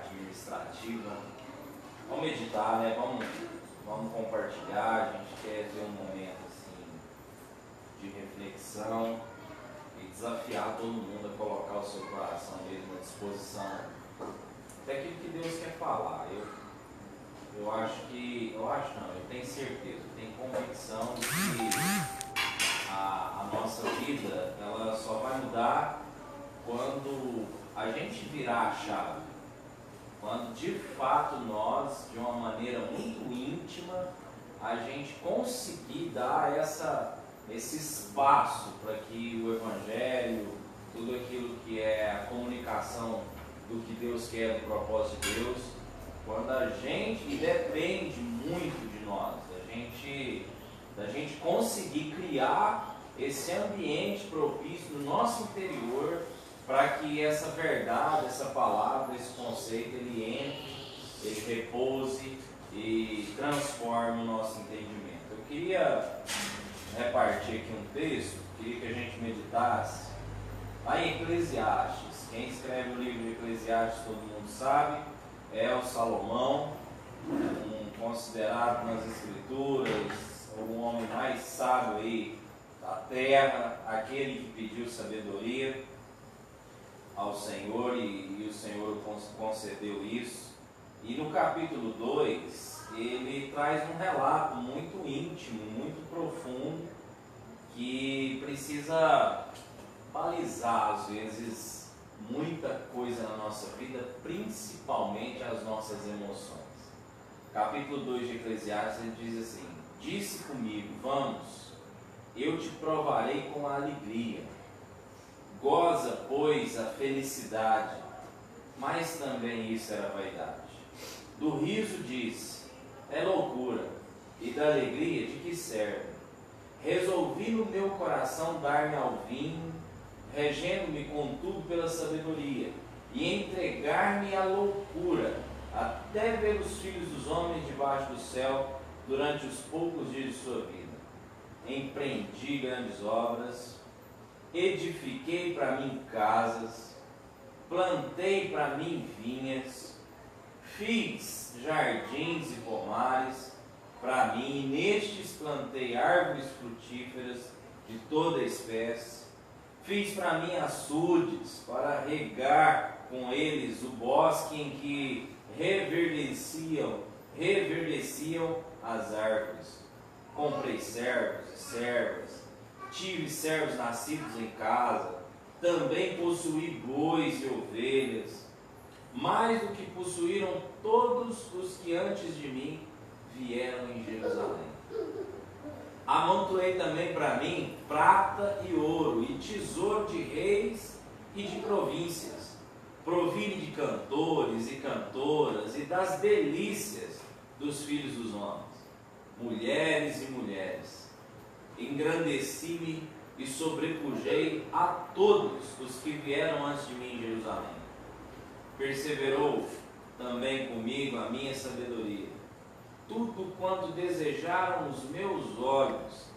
administrativa. Vamos meditar, né? Vamos compartilhar. A gente quer ter um momento assim de reflexão e desafiar todo mundo a colocar o seu coração mesmo à disposição daquilo que Deus quer falar. Eu tenho certeza, eu tenho convicção de que a nossa vida ela só vai mudar quando a gente virar a chave, quando de fato nós, de uma maneira muito íntima, a gente conseguir dar esse espaço para que o Evangelho, tudo aquilo que é a comunicação do que Deus quer, do propósito de Deus, quando a gente, e depende muito de nós, da gente conseguir criar esse ambiente propício no nosso interior para que essa verdade, essa palavra, esse conceito, ele entre, ele repouse e transforme o nosso entendimento. Eu queria repartir aqui um texto, queria que a gente meditasse lá em Eclesiastes. Quem escreve o livro de Eclesiastes, todo mundo sabe, é o Salomão, considerado nas Escrituras o homem mais sábio aí da terra, aquele que pediu sabedoria ao Senhor e o Senhor concedeu isso. E no capítulo 2, ele traz um relato muito íntimo, muito profundo, que precisa balizar, às vezes, muita coisa na nossa vida, principalmente as nossas emoções. Capítulo 2 de Eclesiastes, ele diz assim: disse comigo, vamos, eu te provarei com a alegria. Goza, pois, a felicidade, mas também isso era vaidade. Do riso disse, é loucura, e da alegria de que serve? Resolvi no meu coração dar-me ao vinho, regendo-me contudo pela sabedoria, e entregar-me à loucura, até ver os filhos dos homens debaixo do céu, durante os poucos dias de sua vida. Empreendi grandes obras, edifiquei para mim casas, plantei para mim vinhas, fiz jardins e pomares para mim, e nestes plantei árvores frutíferas de toda espécie. Fiz para mim açudes, para regar com eles o bosque em que reverdeciam as árvores. Comprei servos e servas, tive servos nascidos em casa, também possuí bois e ovelhas, mais do que possuíram todos os que antes de mim vieram em Jerusalém. Amontoei também para mim prata e ouro, e tesouro de reis e de províncias. Provi-me de cantores e cantoras, e das delícias dos filhos dos homens, mulheres e mulheres. Engrandeci-me e sobrepujei a todos os que vieram antes de mim em Jerusalém. Perseverou também comigo a minha sabedoria. Tudo quanto desejaram os meus olhos,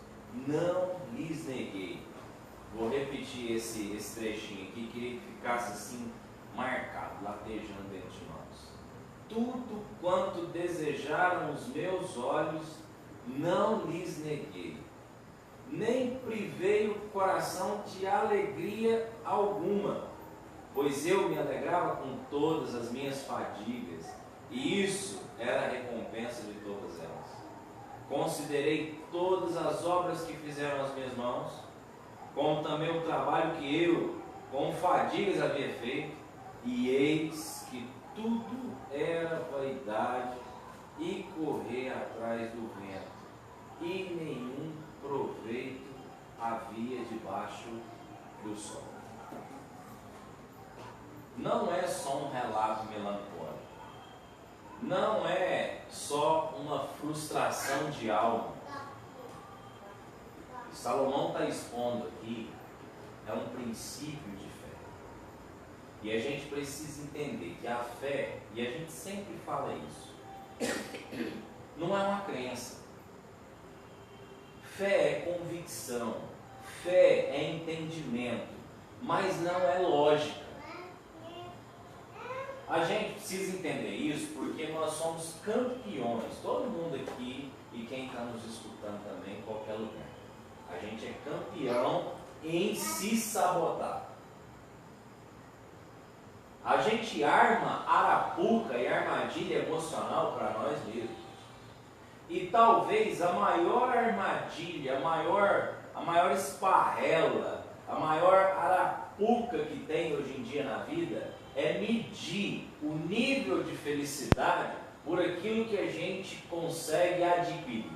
não lhes neguei. Vou repetir esse trechinho aqui, queria que ficasse assim marcado, latejando dentro de nós. Tudo quanto desejaram os meus olhos, não lhes neguei. Nem privei o coração de alegria alguma, pois eu me alegrava com todas as minhas fadigas, e isso era a recompensa de todas elas. Considerei todas as obras que fizeram as minhas mãos, como também o trabalho que eu, com fadigas, havia feito, e eis que tudo era vaidade e correr atrás do vento, e nenhum proveito havia debaixo do sol. Não é só um relato melancólico, não é só uma frustração de alma. Salomão está expondo aqui é um princípio de fé. E a gente precisa entender que a fé, e a gente sempre fala isso, não é uma crença. Fé é convicção, fé é entendimento, mas não é lógica. a gente precisa entender isso porque nós somos campeões, todo mundo aqui e quem está nos escutando também em qualquer lugar. A gente é campeão em se sabotar. A gente arma arapuca e armadilha emocional para nós mesmos. E talvez a maior armadilha, a maior esparrela, a maior arapuca que tem hoje em dia na vida é medir o nível de felicidade por aquilo que a gente consegue adquirir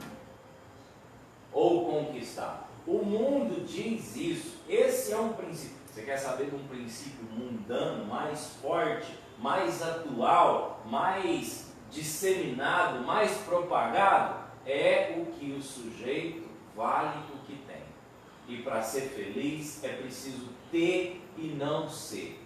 ou conquistar. O mundo diz isso. Esse é um princípio. Você quer saber de um princípio mundano, mais forte, mais atual, mais disseminado, mais propagado? É o que o sujeito vale o que tem. E para ser feliz é preciso ter e não ser.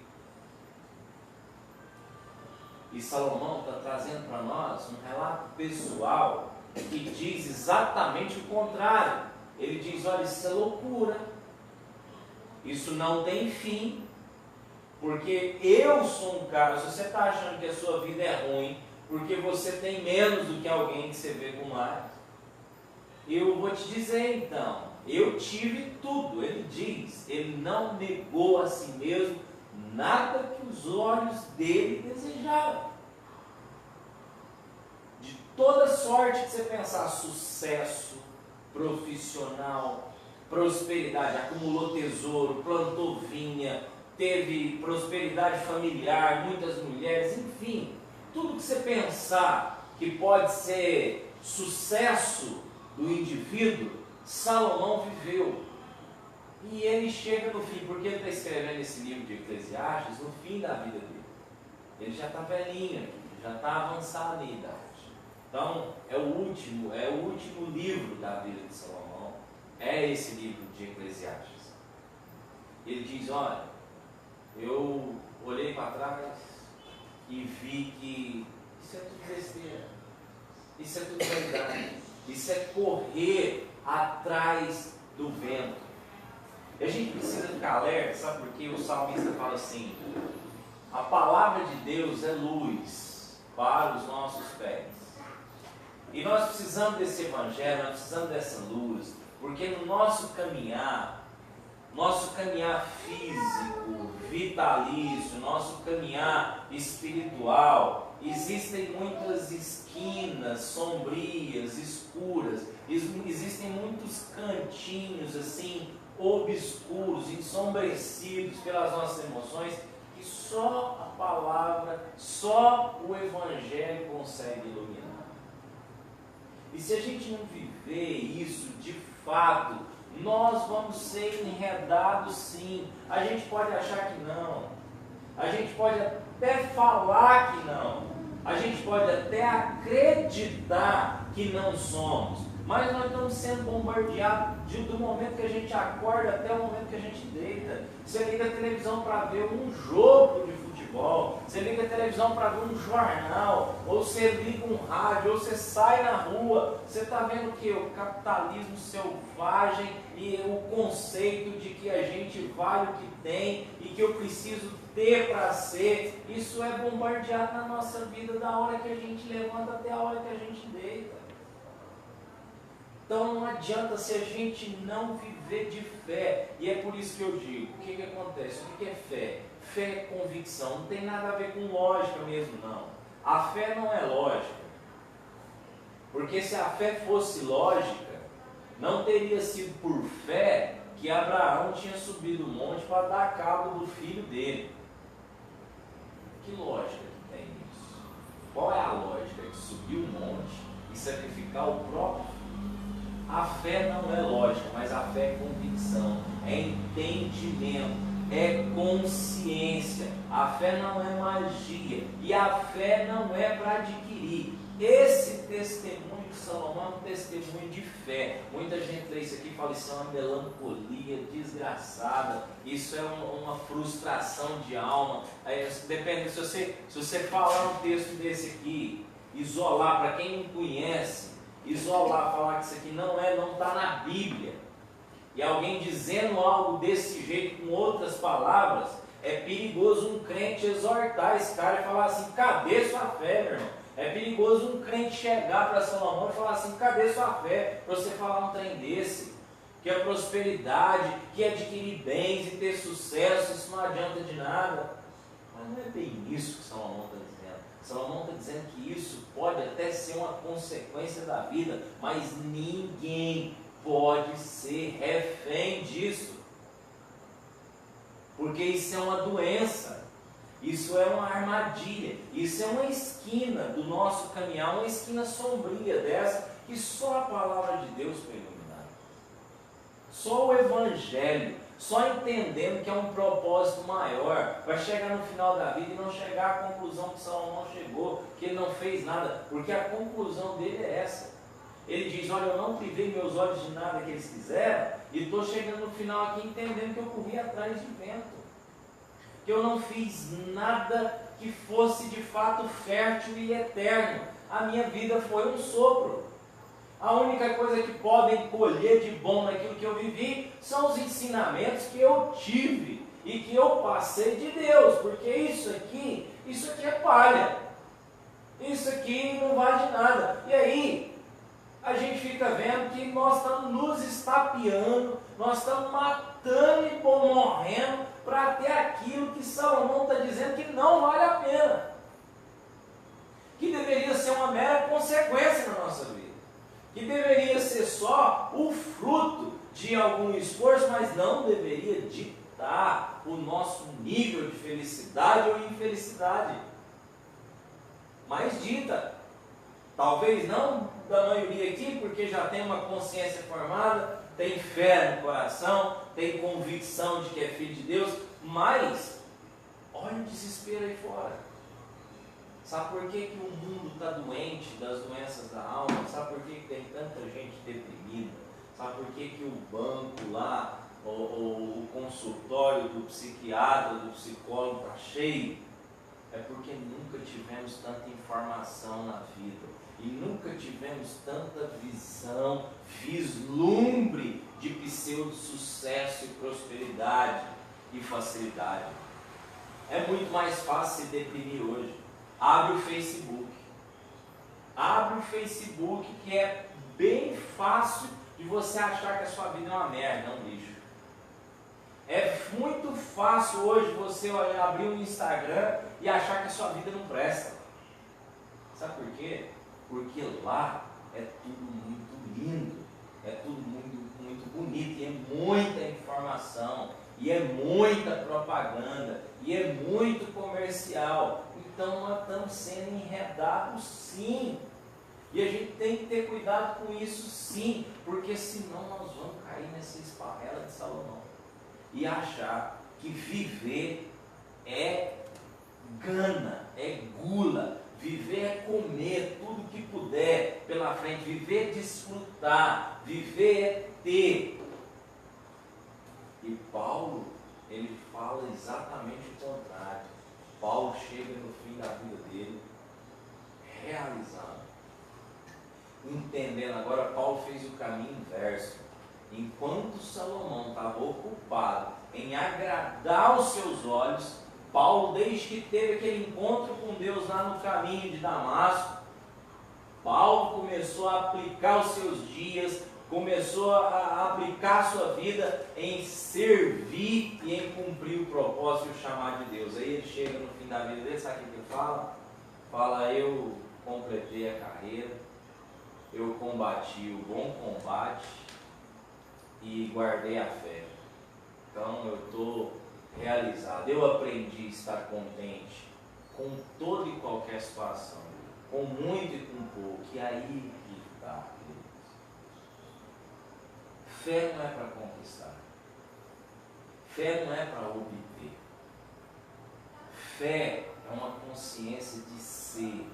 E Salomão está trazendo para nós um relato pessoal que diz exatamente o contrário. Ele diz, olha, isso é loucura, isso não tem fim, porque eu sou um cara, se você está achando que a sua vida é ruim, porque você tem menos do que alguém que você vê com mais, eu vou te dizer então, eu tive tudo. Ele diz, ele não negou a si mesmo nada que os olhos dele desejavam. De toda sorte que você pensar, sucesso profissional, prosperidade, acumulou tesouro, plantou vinha, teve prosperidade familiar, muitas mulheres, enfim, tudo que você pensar que pode ser sucesso do indivíduo, Salomão viveu. E ele chega no fim, porque ele está escrevendo esse livro de Eclesiastes no fim da vida dele. Ele já está velhinho aqui, já está avançado em idade. Então, é o último livro da vida de Salomão, é esse livro de Eclesiastes. Ele diz, olha, eu olhei para trás e vi que isso é tudo besteira, isso é tudo verdade, isso é correr atrás do vento. E a gente precisa ficar alerta, sabe por quê? O salmista fala assim, a palavra de Deus é luz para os nossos pés. E nós precisamos desse evangelho, nós precisamos dessa luz, porque no nosso caminhar físico, vitalício, nosso caminhar espiritual, existem muitas esquinas sombrias, escuras, existem muitos cantinhos assim, obscuros, ensombrecidos pelas nossas emoções, que só a palavra, só o evangelho consegue iluminar. E se a gente não viver isso de fato, nós vamos ser enredados sim. A gente pode achar que não, a gente pode até falar que não, a gente pode até acreditar que não somos, mas nós estamos sendo bombardeados do momento que a gente acorda até o momento que a gente deita. Você liga a televisão para ver um jogo de futebol, você liga a televisão para ver um jornal, ou você liga um rádio, ou você sai na rua, você está vendo o que? O capitalismo selvagem e o conceito de que a gente vale o que tem e que eu preciso ter para ser. Isso é bombardeado na nossa vida da hora que a gente levanta até a hora que a gente deita. Então não adianta se a gente não viver de fé. E é por isso que eu digo, o que acontece? O que é fé? Fé é convicção, não tem nada a ver com lógica mesmo não. A fé não é lógica. Porque se a fé fosse lógica, não teria sido por fé que Abraão tinha subido o monte para dar cabo do filho dele. Que lógica que tem isso? Qual é a lógica de subir o monte e sacrificar o próprio filho? A fé não é lógica, mas a fé é convicção, é entendimento, é consciência. A fé não é magia e a fé não é para adquirir. Esse testemunho de Salomão é um testemunho de fé. Muita gente lê isso aqui e fala, isso é uma melancolia desgraçada, isso é uma frustração de alma. Aí, depende, se você falar um texto desse aqui, isolar, para quem não conhece, isolar, falar que isso aqui não está na Bíblia, e alguém dizendo algo desse jeito com outras palavras, É perigoso um crente exortar esse cara e falar assim: cadê sua fé, meu irmão? É perigoso um crente chegar para Salomão e falar assim: cadê sua fé? Para você falar um trem desse. Que a prosperidade, que adquirir bens e ter sucesso, isso não adianta de nada. Mas não é bem isso que Salomão está dizendo. Salomão está dizendo que isso pode até ser uma consequência da vida, mas ninguém pode ser refém disso. Porque isso é uma doença, isso é uma armadilha, isso é uma esquina do nosso caminhar, uma esquina sombria dessa, que só a palavra de Deus pode iluminar. Só o Evangelho, só entendendo que é um propósito maior, vai chegar no final da vida e não chegar à conclusão que Salomão chegou, que ele não fez nada, porque a conclusão dele é essa. Ele diz: olha, eu não privei meus olhos de nada que eles quiseram, e estou chegando no final aqui entendendo que eu corri atrás de vento, que eu não fiz nada que fosse de fato fértil e eterno. A minha vida foi um sopro. A única coisa que podem colher de bom naquilo que eu vivi são os ensinamentos que eu tive e que eu passei de Deus, porque isso aqui é palha, isso aqui não vale de nada. E aí a gente fica vendo que nós estamos nos estapeando, nós estamos matando e morrendo para ter aquilo que Salomão está dizendo que não vale a pena, que deveria ser uma mera consequência na nossa vida, que deveria ser só o fruto de algum esforço, mas não deveria ditar o nosso nível de felicidade ou infelicidade. Mas dita, talvez não da maioria aqui, porque já tem uma consciência formada, tem fé no coração, tem convicção de que é filho de Deus, mas olha o desespero aí fora. Sabe por que o mundo está doente das doenças da alma? Sabe por que tem tanta gente deprimida? Sabe por que o banco lá, o consultório do psiquiatra, do psicólogo está cheio? É porque nunca tivemos tanta informação na vida e nunca tivemos tanta visão, vislumbre de pseudo-sucesso e prosperidade e facilidade. É muito mais fácil se deprimir hoje. Abre o Facebook. Abre o Facebook, que é bem fácil de você achar que a sua vida é uma merda, é um lixo. É muito fácil hoje você abrir um Instagram e achar que a sua vida não presta. Sabe por quê? Porque lá é tudo muito lindo, é tudo muito bonito, e é muita informação, e é muita propaganda, e é muito comercial. Então nós estamos sendo enredados sim. E a gente tem que ter cuidado com isso sim, porque senão nós vamos cair nessa esparrela de Salomão e achar que viver é gana, é gula, viver é comer tudo que puder pela frente, viver é desfrutar, viver é ter. E Paulo, ele fala exatamente o contrário. Paulo chega no fim da vida dele realizado, entendendo. Agora Paulo fez o caminho inverso. Enquanto Salomão estava ocupado em agradar os seus olhos, Paulo, desde que teve aquele encontro com Deus lá no caminho de Damasco, Paulo começou a aplicar os seus dias, começou a aplicar a sua vida em servir e em cumprir o propósito e o chamado de Deus. Aí ele chega no fim da vida dele, sabe o que ele fala? Fala: eu completei a carreira, eu combati o bom combate e guardei a fé. Então eu estou realizado, eu aprendi a estar contente com toda e qualquer situação, com muito e com pouco, e aí que está. Fé não é para conquistar, fé não é para obter, fé é uma consciência de ser,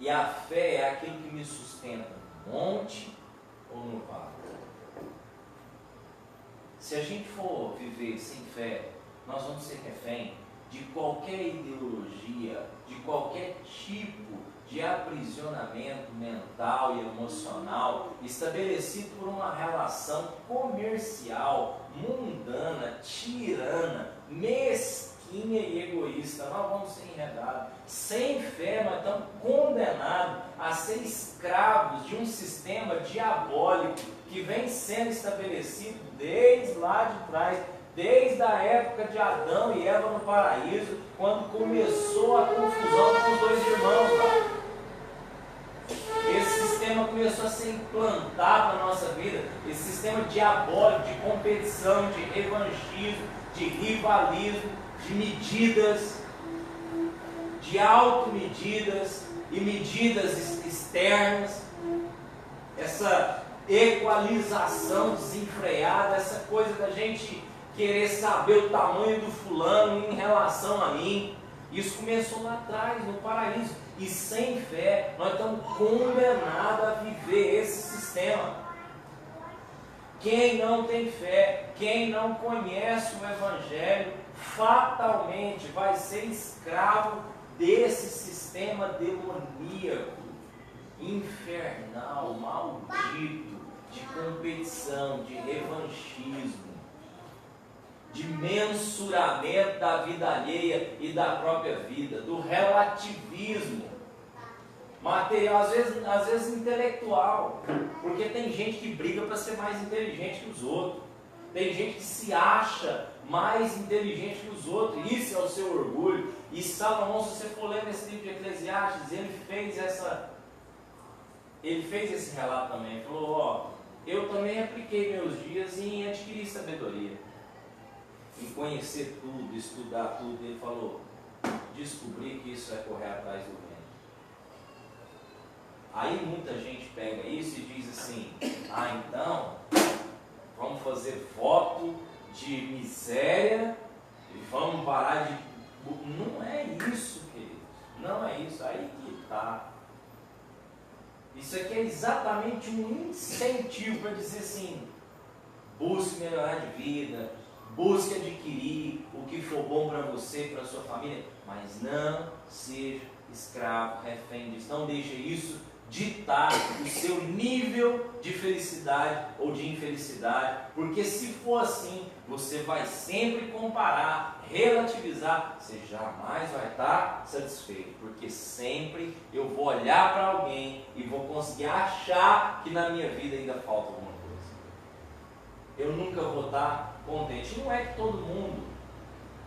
e a fé é aquilo que me sustenta no monte ou no vale. Se a gente for viver sem fé, nós vamos ser refém de qualquer ideologia, de qualquer tipo de aprisionamento mental e emocional estabelecido por uma relação comercial mundana, tirana, mesquinha e egoísta. Nós vamos ser enredados. Sem fé, nós estamos condenados a ser escravos de um sistema diabólico que vem sendo estabelecido desde lá de trás, desde a época de Adão e Eva no paraíso, quando começou a confusão com os dois irmãos. Esse sistema começou a ser implantado na nossa vida, esse sistema diabólico de competição, de revanchismo, de rivalismo, de medidas, de automedidas e medidas externas, essa equalização desenfreada, essa coisa da gente querer saber o tamanho do fulano em relação a mim. Isso começou lá atrás, no paraíso. E sem fé, nós estamos condenados a viver esse sistema. Quem não tem fé, quem não conhece o Evangelho, fatalmente vai ser escravo desse sistema demoníaco, infernal, maldito, de competição, de revanchismo, de mensuramento da vida alheia e da própria vida, do relativismo material, às vezes intelectual, porque tem gente que briga para ser mais inteligente que os outros, tem gente que se acha mais inteligente que os outros, isso é o seu orgulho. E Salomão, se você for ler nesse livro de Eclesiastes, ele fez esse relato também, ele falou, ó, eu também apliquei meus dias em adquirir sabedoria, em conhecer tudo, estudar tudo. Ele falou, descobri que isso é correr atrás do vento. Aí muita gente pega isso e diz assim, então, vamos fazer voto de miséria e vamos parar de... Não é isso, queridos, não é isso, aí que está. Isso aqui é exatamente um incentivo para dizer assim, busque melhorar de vida, busque adquirir o que for bom para você, para a sua família, mas não seja escravo, refém disso. Não deixe isso ditar o seu nível de felicidade ou de infelicidade, porque se for assim, você vai sempre comparar, relativizar, você jamais vai estar satisfeito, porque sempre eu vou olhar para alguém e vou conseguir achar que na minha vida ainda falta alguma coisa. Eu nunca vou estar contente. Não é que todo mundo,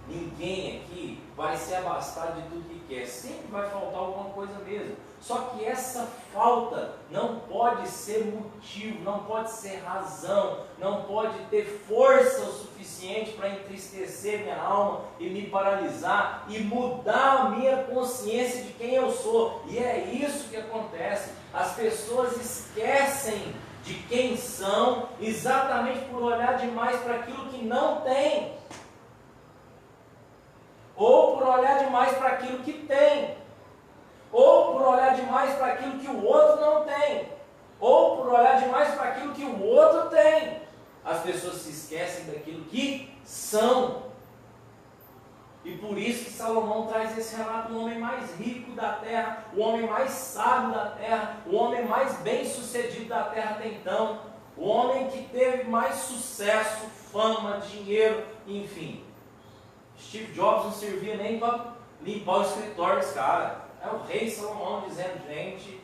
ninguém aqui vai ser abastado de tudo que quer, sempre vai faltar alguma coisa mesmo. Só que essa falta não pode ser motivo, não pode ser razão, não pode ter força o suficiente para entristecer minha alma e me paralisar e mudar a minha consciência de quem eu sou. E é isso que acontece. As pessoas esquecem de quem são exatamente por olhar demais para aquilo que não tem, ou por olhar demais para aquilo que tem, ou por olhar demais para aquilo que o outro não tem, ou por olhar demais para aquilo que o outro tem. As pessoas se esquecem daquilo que são. E por isso que Salomão traz esse relato do homem mais rico da terra, o homem mais sábio da terra, o homem mais bem sucedido da terra até então, o homem que teve mais sucesso, fama, dinheiro, enfim. Steve Jobs não servia nem para limpar o escritório desse cara. É o rei Salomão dizendo, gente,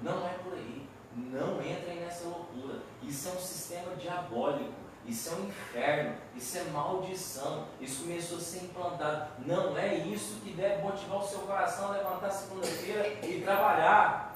não é por aí, não entrem nessa loucura, isso é um sistema diabólico, isso é um inferno, isso é maldição, isso começou a ser implantado. Não é isso que deve motivar o seu coração a levantar segunda-feira e trabalhar.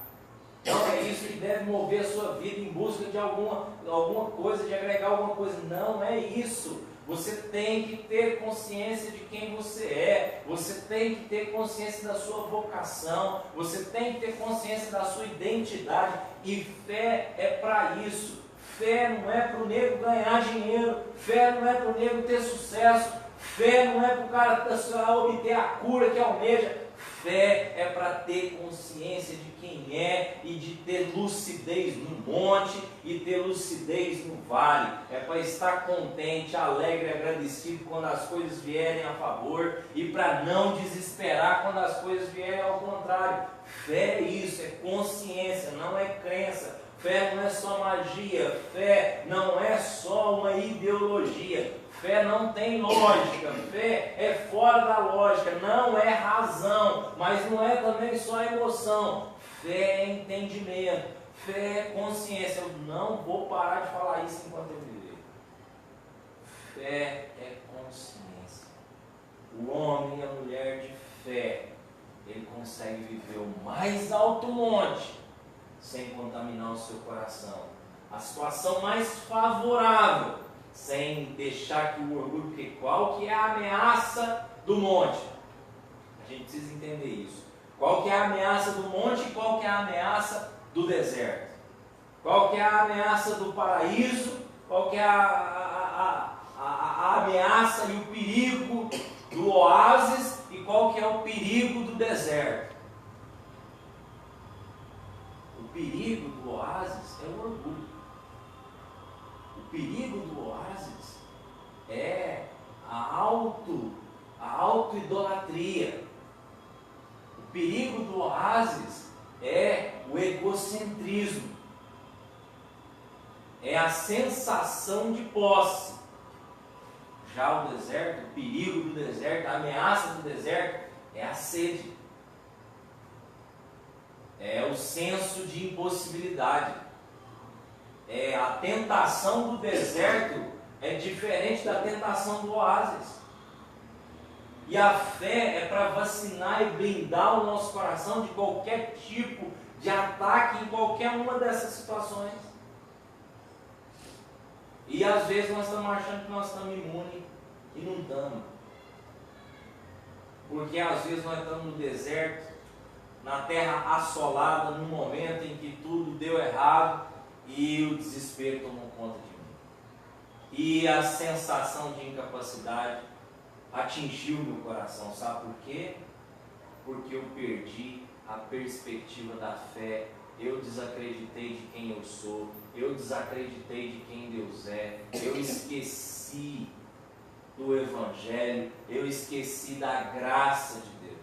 Não é isso que deve mover a sua vida em busca de alguma coisa, de agregar alguma coisa. Não é isso. Você tem que ter consciência de quem você é, você tem que ter consciência da sua vocação, você tem que ter consciência da sua identidade, e fé é para isso. Fé não é para o nego ganhar dinheiro, fé não é para o nego ter sucesso, fé não é para o cara obter a cura que almeja. Fé é para ter consciência de quem é e de ter lucidez no monte e ter lucidez no vale. É para estar contente, alegre, agradecido quando as coisas vierem a favor e para não desesperar quando as coisas vierem ao contrário. Fé é isso, é consciência, não é crença. Fé não é só magia, fé não é só uma ideologia, fé não tem lógica, fé é fora da lógica, não é razão, mas não é também só emoção. Fé é entendimento, fé é consciência. Eu não vou parar de falar isso enquanto eu viver. Fé é consciência. O homem e a mulher de fé, ele consegue viver o mais alto monte sem contaminar o seu coração, a situação mais favorável, sem deixar que o orgulho, porque qual que é a ameaça do monte? A gente precisa entender isso. Qual que é a ameaça do monte e qual que é a ameaça do deserto? Qual que é a ameaça do paraíso? Qual que é a ameaça e o perigo do oásis? E qual que é o perigo do deserto? O perigo do oásis é o orgulho. O perigo do oásis é a auto-idolatria. O perigo do oásis é o egocentrismo. É a sensação de posse. Já o deserto, o perigo do deserto, a ameaça do deserto é a sede. É o senso de impossibilidade. É a tentação do deserto é diferente da tentação do oásis. E a fé é para vacinar e blindar o nosso coração de qualquer tipo de ataque em qualquer uma dessas situações. E às vezes nós estamos achando que nós estamos imunes e não estamos. Porque às vezes nós estamos no deserto, na terra assolada, num momento em que tudo deu errado e o desespero tomou conta de mim. E a sensação de incapacidade atingiu meu coração. Sabe por quê? Porque eu perdi a perspectiva da fé. Eu desacreditei de quem eu sou. Eu desacreditei de quem Deus é. Eu esqueci do Evangelho. Eu esqueci da graça de Deus.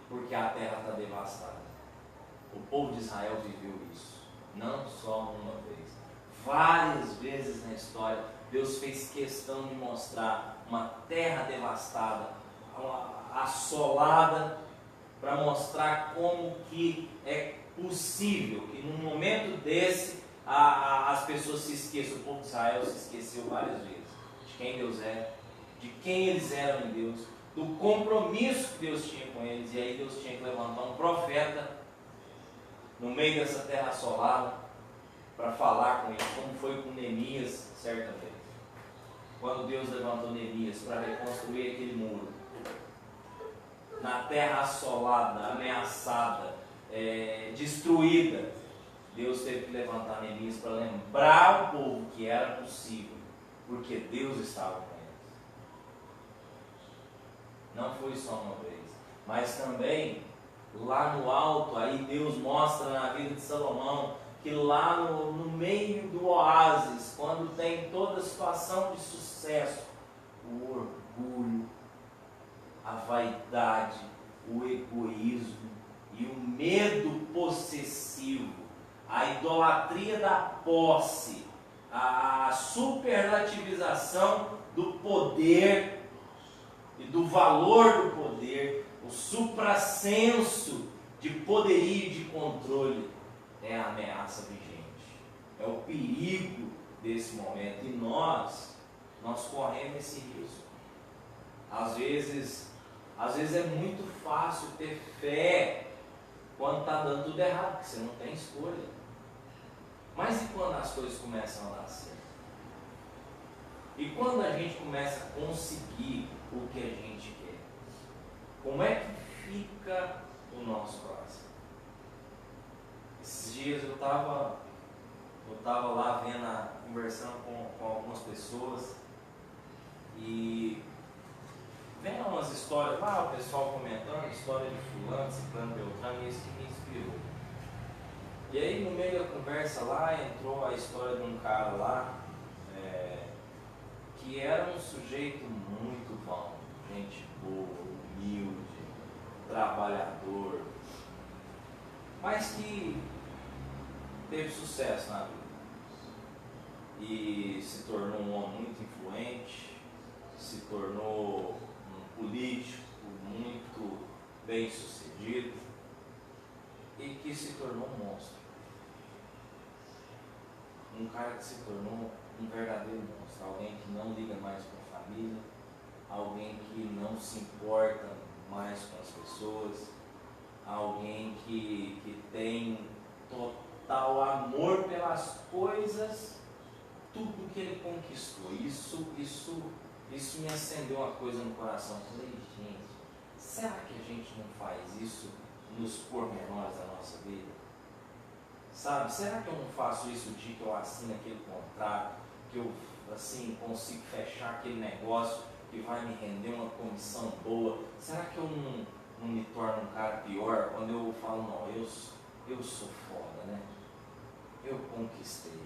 Porque a terra está devastada. O povo de Israel viveu isso. Não só uma vez. Várias vezes na história, Deus fez questão de mostrar uma terra devastada, assolada, para mostrar como que é possível que num momento desse as pessoas se esqueçam. O povo de Israel se esqueceu várias vezes de quem Deus é, de quem eles eram em Deus, do compromisso que Deus tinha com eles. E aí Deus tinha que levantar um profeta no meio dessa terra assolada para falar com eles, como foi com Neemias certa vez. Quando Deus levantou Neemias para reconstruir aquele muro, na terra assolada, ameaçada, destruída, Deus teve que levantar Neemias para lembrar o povo que era possível, porque Deus estava com eles. Não foi só uma vez, mas também lá no alto, aí Deus mostra na vida de Salomão, que lá no meio do oásis, quando tem toda a situação de sucesso, o orgulho, a vaidade, o egoísmo e o medo possessivo, a idolatria da posse, a superlativização do poder e do valor do poder, o suprassenso de poderio e de controle, é a ameaça vigente, é o perigo desse momento. E nós corremos esse risco. Às vezes é muito fácil ter fé quando está dando tudo errado, porque você não tem escolha. Mas e quando as coisas começam a dar certo? E quando a gente começa a conseguir o que a gente quer? Como é que fica o nosso coração? Esses dias eu estava lá conversando com algumas pessoas e vendo umas histórias lá, o pessoal comentando história de fulano, ciclano, beltrano, e isso que me inspirou. E aí no meio da conversa lá entrou a história de um cara lá que era um sujeito muito bom, gente boa, humilde, trabalhador, mas que teve sucesso na vida e se tornou um homem muito influente, se tornou um político muito bem sucedido e que se tornou um monstro. Um cara que se tornou um verdadeiro monstro, alguém que não liga mais com a família, alguém que não se importa mais com as pessoas, alguém que tem total amor pelas coisas, tudo que ele conquistou. Isso me acendeu uma coisa no coração. Eu falei, gente, será que a gente não faz isso nos pormenores da nossa vida? Sabe, será que eu não faço isso o dia que eu assino aquele contrato, que eu assim consigo fechar aquele negócio que vai me render uma comissão boa? Será que eu não me torno um cara pior quando eu falo, não, eu sou foda, né? Eu conquistei.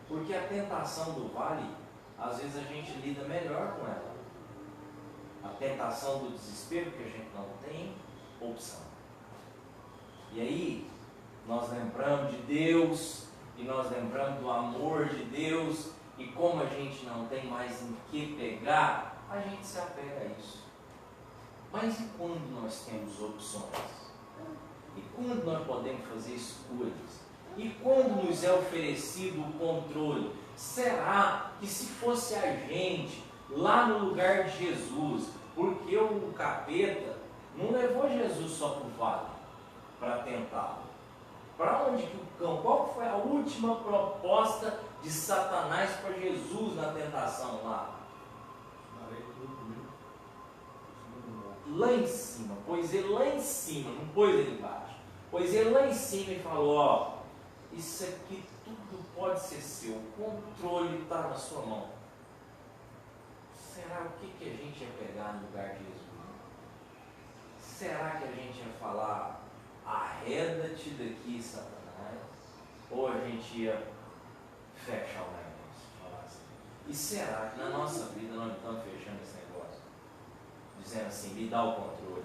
Porque a tentação do vale, às vezes a gente lida melhor com ela. A tentação do desespero, que a gente não tem opção. E aí, nós lembramos de Deus, e nós lembramos do amor de Deus, e como a gente não tem mais em que pegar, a gente se apega a isso. Mas e quando nós temos opções? E quando nós podemos fazer escolhas? E quando nos é oferecido o controle? Será que se fosse a gente lá no lugar de Jesus, porque o capeta não levou Jesus só para o vale para tentá-lo? Para onde que o cão? Qual foi a última proposta de Satanás para Jesus na tentação lá? Lá em cima, pôs ele lá em cima, não pôs ele embaixo. Pôs ele lá em cima e falou, ó, isso aqui tudo pode ser seu, o controle está na sua mão. Será o que a gente ia pegar no lugar de Jesus? Será que a gente ia falar, arreda-te daqui, Satanás? Ou a gente ia fechar o negócio? Falar assim. E será que na nossa vida nós estamos fechando esse negócio? Dizendo assim, me dá o controle,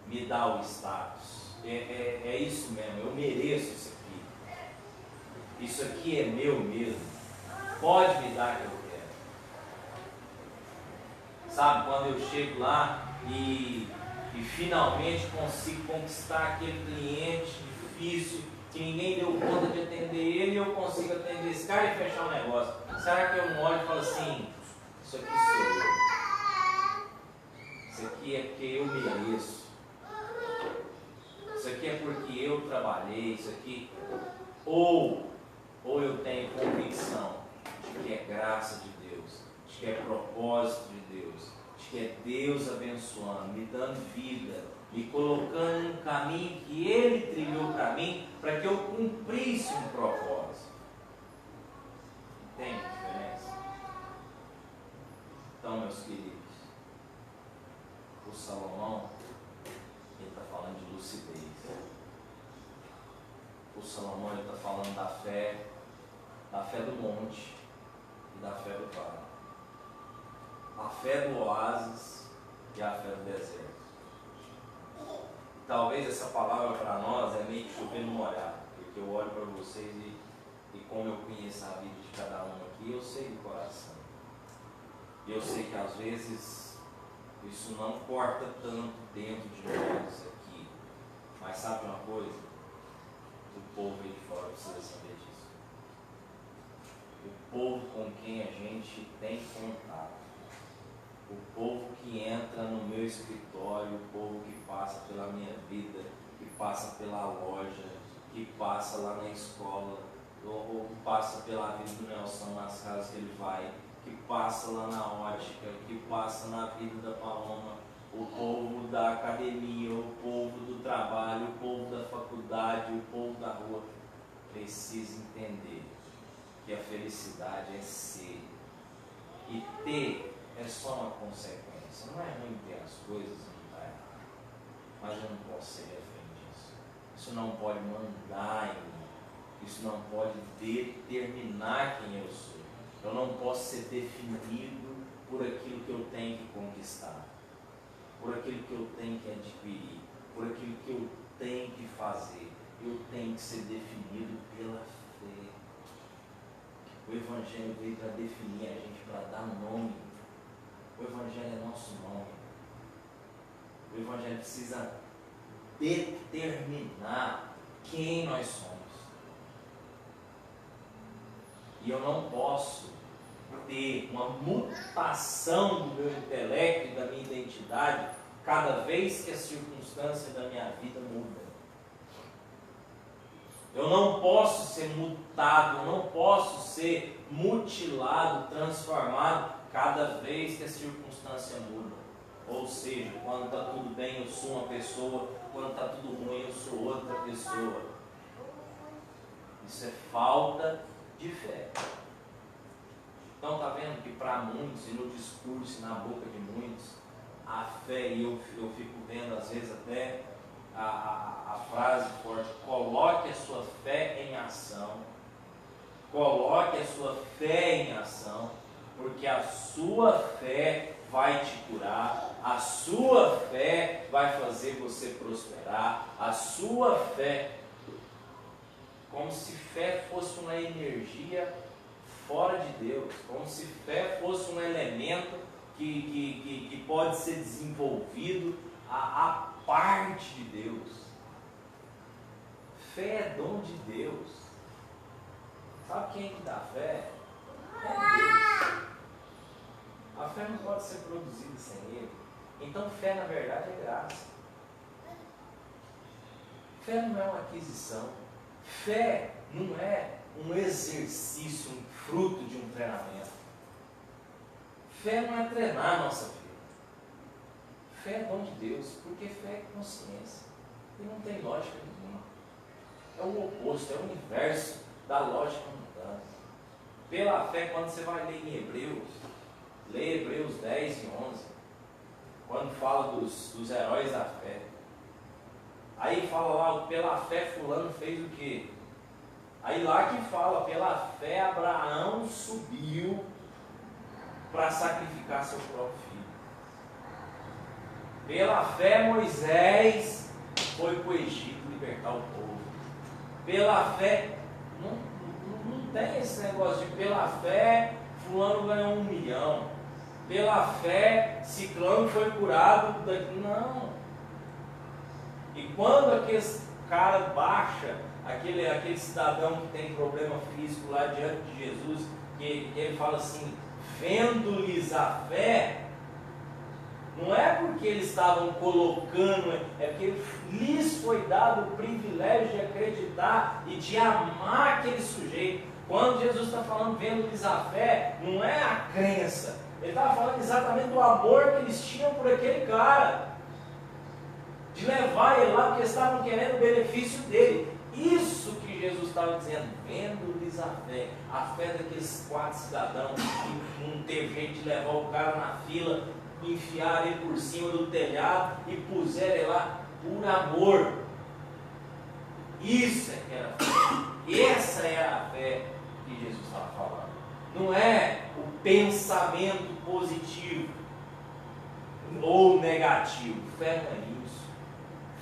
me dá o status. É isso mesmo, eu mereço isso aqui. Isso aqui é meu mesmo. Pode me dar o que eu quero. Sabe, quando eu chego lá e finalmente consigo conquistar aquele cliente difícil, que ninguém deu conta de atender ele, e eu consigo atender esse cara e fechar o negócio. Será que eu não olho e falo assim, isso aqui sou eu. Isso aqui é porque eu mereço. Isso aqui é porque eu trabalhei. Isso aqui. Ou eu tenho convicção de que é graça de Deus, de que é propósito de Deus, de que é Deus abençoando, me dando vida, me colocando no caminho que Ele trilhou para mim, para que eu cumprisse um propósito. Entende a diferença? Então, meus queridos, o Salomão, ele está falando de lucidez. O Salomão, ele está falando da fé do monte e da fé do vale. A fé do oásis e a fé do deserto. Talvez essa palavra para nós é meio que chover no molhado, porque eu olho para vocês e como eu conheço a vida de cada um aqui, eu sei do coração. E eu sei que às vezes isso não corta tanto dentro de nós aqui. Mas sabe uma coisa? O povo aí de fora precisa saber disso. O povo com quem a gente tem contato. O povo que entra no meu escritório, o povo que passa pela minha vida, que passa pela loja, que passa lá na escola, ou passa pela vida do Nelson nas casas que ele vai, que passa lá na ótica, que passa na vida da Paloma, o povo da academia, o povo do trabalho, o povo da faculdade, o povo da rua, precisa entender que a felicidade é ser. E ter é só uma consequência. Não é ruim ter as coisas, não está errado. Mas eu não posso ser refém disso. Isso não pode mandar em mim. Isso não pode determinar quem eu sou. Eu não posso ser definido por aquilo que eu tenho que conquistar, por aquilo que eu tenho que adquirir, por aquilo que eu tenho que fazer. Eu tem que ser definido pela fé. O Evangelho veio para definir a gente, para dar nome. O Evangelho é nosso nome. O Evangelho precisa determinar quem nós somos. E eu não posso ter uma mutação do meu intelecto e da minha identidade cada vez que a circunstância da minha vida muda. Eu não posso ser mutado, eu não posso ser mutilado, transformado cada vez que a circunstância muda. Ou seja, quando está tudo bem eu sou uma pessoa, quando está tudo ruim eu sou outra pessoa. Isso é falta de fé. Então está vendo que para muitos, e no discurso, na boca de muitos, a fé, e eu fico vendo às vezes até a frase forte, coloque a sua fé em ação. Coloque a sua fé em ação, porque a sua fé vai te curar, a sua fé vai fazer você prosperar, a sua fé, como se fé fosse uma energia fora de Deus, como se fé fosse um elemento que pode ser desenvolvido a parte de Deus. Fé é dom de Deus. Sabe quem é que dá fé? É Deus. A fé não pode ser produzida sem Ele. Então fé na verdade é graça. Fé não é uma aquisição. Fé não é um exercício, um fruto de um treinamento. Fé não é treinar a nossa vida. Fé é dom de Deus, porque fé é consciência. E não tem lógica nenhuma. É o oposto, é o inverso da lógica mundana. Pela fé, quando você vai ler em Hebreus, lê Hebreus 10 e 11, quando fala dos heróis da fé. Aí fala lá, pela fé fulano fez o quê? Aí lá que fala, pela fé Abraão subiu para sacrificar seu próprio filho. Pela fé Moisés foi para o Egito libertar o povo. Pela fé, não tem esse negócio de pela fé fulano ganhou 1 milhão. Pela fé ciclano foi curado. Não. E quando aquele cara baixa, aquele cidadão que tem problema físico lá diante de Jesus, que ele fala assim, vendo-lhes a fé, não é porque eles estavam colocando, é porque lhes foi dado o privilégio de acreditar e de amar aquele sujeito. Quando Jesus está falando vendo-lhes a fé, não é a crença, ele estava falando exatamente do amor que eles tinham por aquele cara, de levar ele lá porque eles estavam querendo o benefício dele. Isso que Jesus estava dizendo, vendo-lhes a fé daqueles 4 cidadãos que não teve jeito de levar o cara na fila, enfiar ele por cima do telhado e puseram ele lá por amor. Isso é que era fé. Essa era a fé que Jesus estava falando. Não é o pensamento positivo ou negativo. Fé não é isso.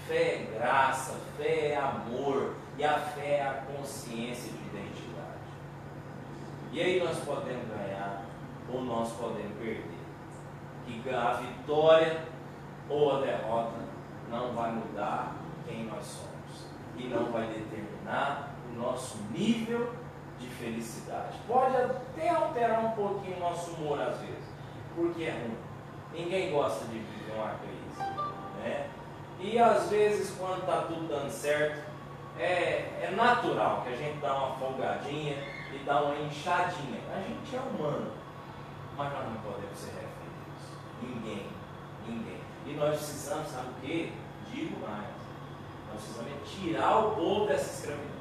Fé é graça, fé é amor, e a fé é a consciência de identidade. E aí nós podemos ganhar ou nós podemos perder. Que a vitória ou a derrota não vai mudar quem nós somos e não vai determinar o nosso nível de felicidade. Pode até alterar um pouquinho o nosso humor às vezes, porque é ruim. Ninguém gosta de viver uma crise, né? E às vezes quando está tudo dando certo, é natural que a gente dá uma folgadinha e dá uma inchadinha. A gente é humano, mas nós não podemos ser reféns disso. Ninguém. E nós precisamos, sabe o quê? Digo mais. Nós precisamos tirar o povo dessa escravidão.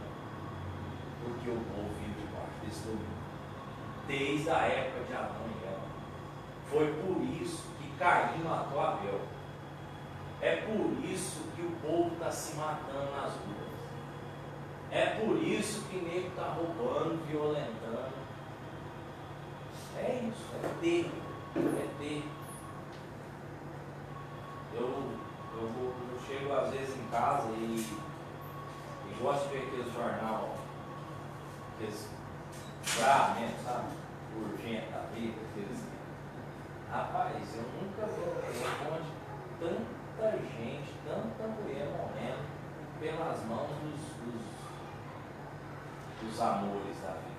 Porque o povo vive debaixo desse domínio. Desde a época de Adão e Eva. Foi por isso que Caim matou Abel. É por isso que o povo está se matando nas ruas. É por isso que o nego está roubando, violentando. É isso, é ter. Eu chego às vezes em casa e gosto de ver aqueles jornal, aqueles fragmentos, sabe? Urgente da vida, aqueles. Rapaz, eu nunca vi um tempo onde tanta gente, tanta mulher morrendo pelas mãos dos amores da vida.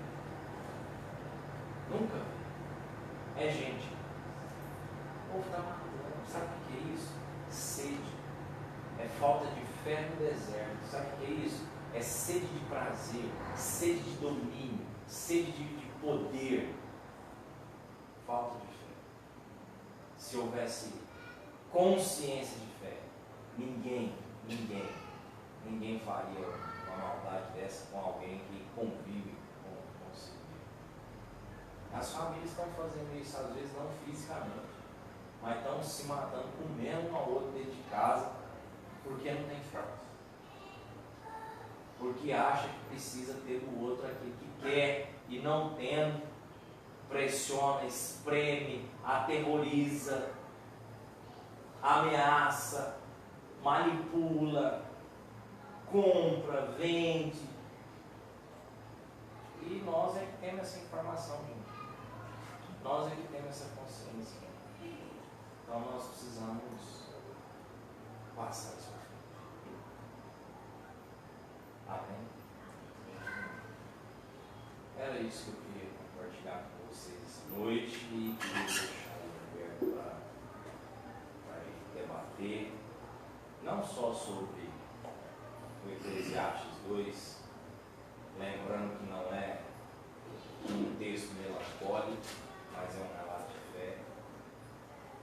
Nunca vi. É gente. O povo está matando. Sabe o que é isso? Sede. É falta de fé no deserto. Sabe o que é isso? É sede de prazer, sede de domínio, sede de poder. Falta de fé. Se houvesse consciência de fé, ninguém faria uma maldade dessa com alguém que convive com o Senhor. As famílias estão fazendo isso, às vezes não fisicamente, mas estão se matando, comendo um ao outro dentro de casa, porque não tem força. Porque acha que precisa ter do outro aquilo que quer, e não tendo, pressiona, espreme, aterroriza, ameaça, manipula, compra, vende. E nós é que temos essa informação, gente. Nós é que temos essa consciência. Então nós precisamos passar isso para frente. Amém? Era isso que eu queria compartilhar com vocês essa noite e queria deixar o aberto para debater, não só sobre o Eclesiastes 2, lembrando que não é um texto melancólico, mas é um relato de fé,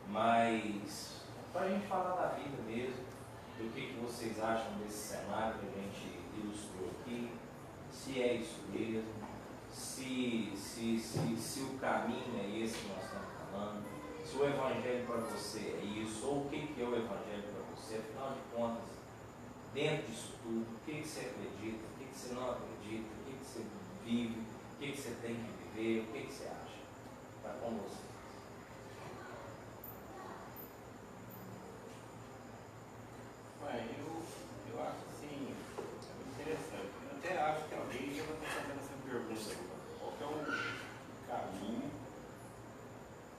mas para a gente falar da vida mesmo, do que vocês acham desse cenário que a gente ilustrou aqui, se é isso mesmo, se o caminho é esse que nós estamos falando, se o Evangelho para você é isso, ou o que é o Evangelho para você, afinal de contas, dentro disso tudo, o que você acredita, o que você não acredita, o que você vive, o que você tem que viver, o que você acha? Está com você. Eu acho assim, é interessante. Eu até acho que alguém já vai estar fazendo essa pergunta. Qual que é o caminho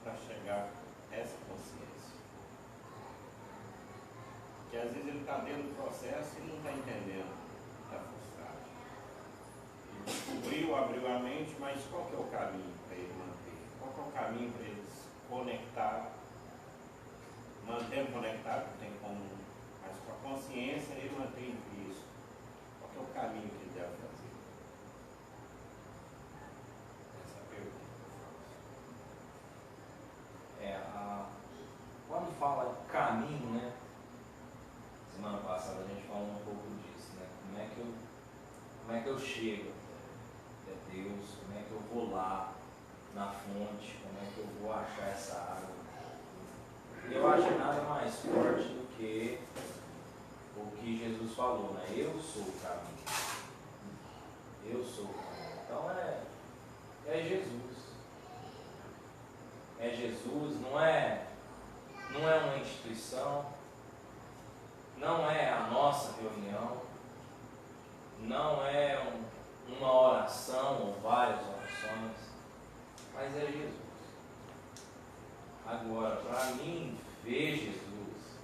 para chegar a essa consciência? Porque às vezes ele está dentro do processo e não está entendendo, está frustrado. Ele descobriu, abriu a mente, mas qual que é o caminho para ele manter? Qual que é o caminho para ele se conectar, mantendo conectado, não tem como, mas com a consciência ele mantém em Cristo. Qual que é o caminho que ele deve fazer? Essa pergunta que eu faço. Quando fala caminho, né? Semana passada a gente falou um pouco disso, né? Como é que eu chego até Deus? Como é que eu vou lá na fonte? Como é que eu vou achar essa água? Eu acho nada mais forte do que o que Jesus falou, né? Eu sou o caminho. Eu sou o caminho. Então é Jesus. É Jesus, não é uma instituição, não é a nossa reunião, não é uma oração ou várias orações, mas é Jesus. Agora, para mim, ver Jesus,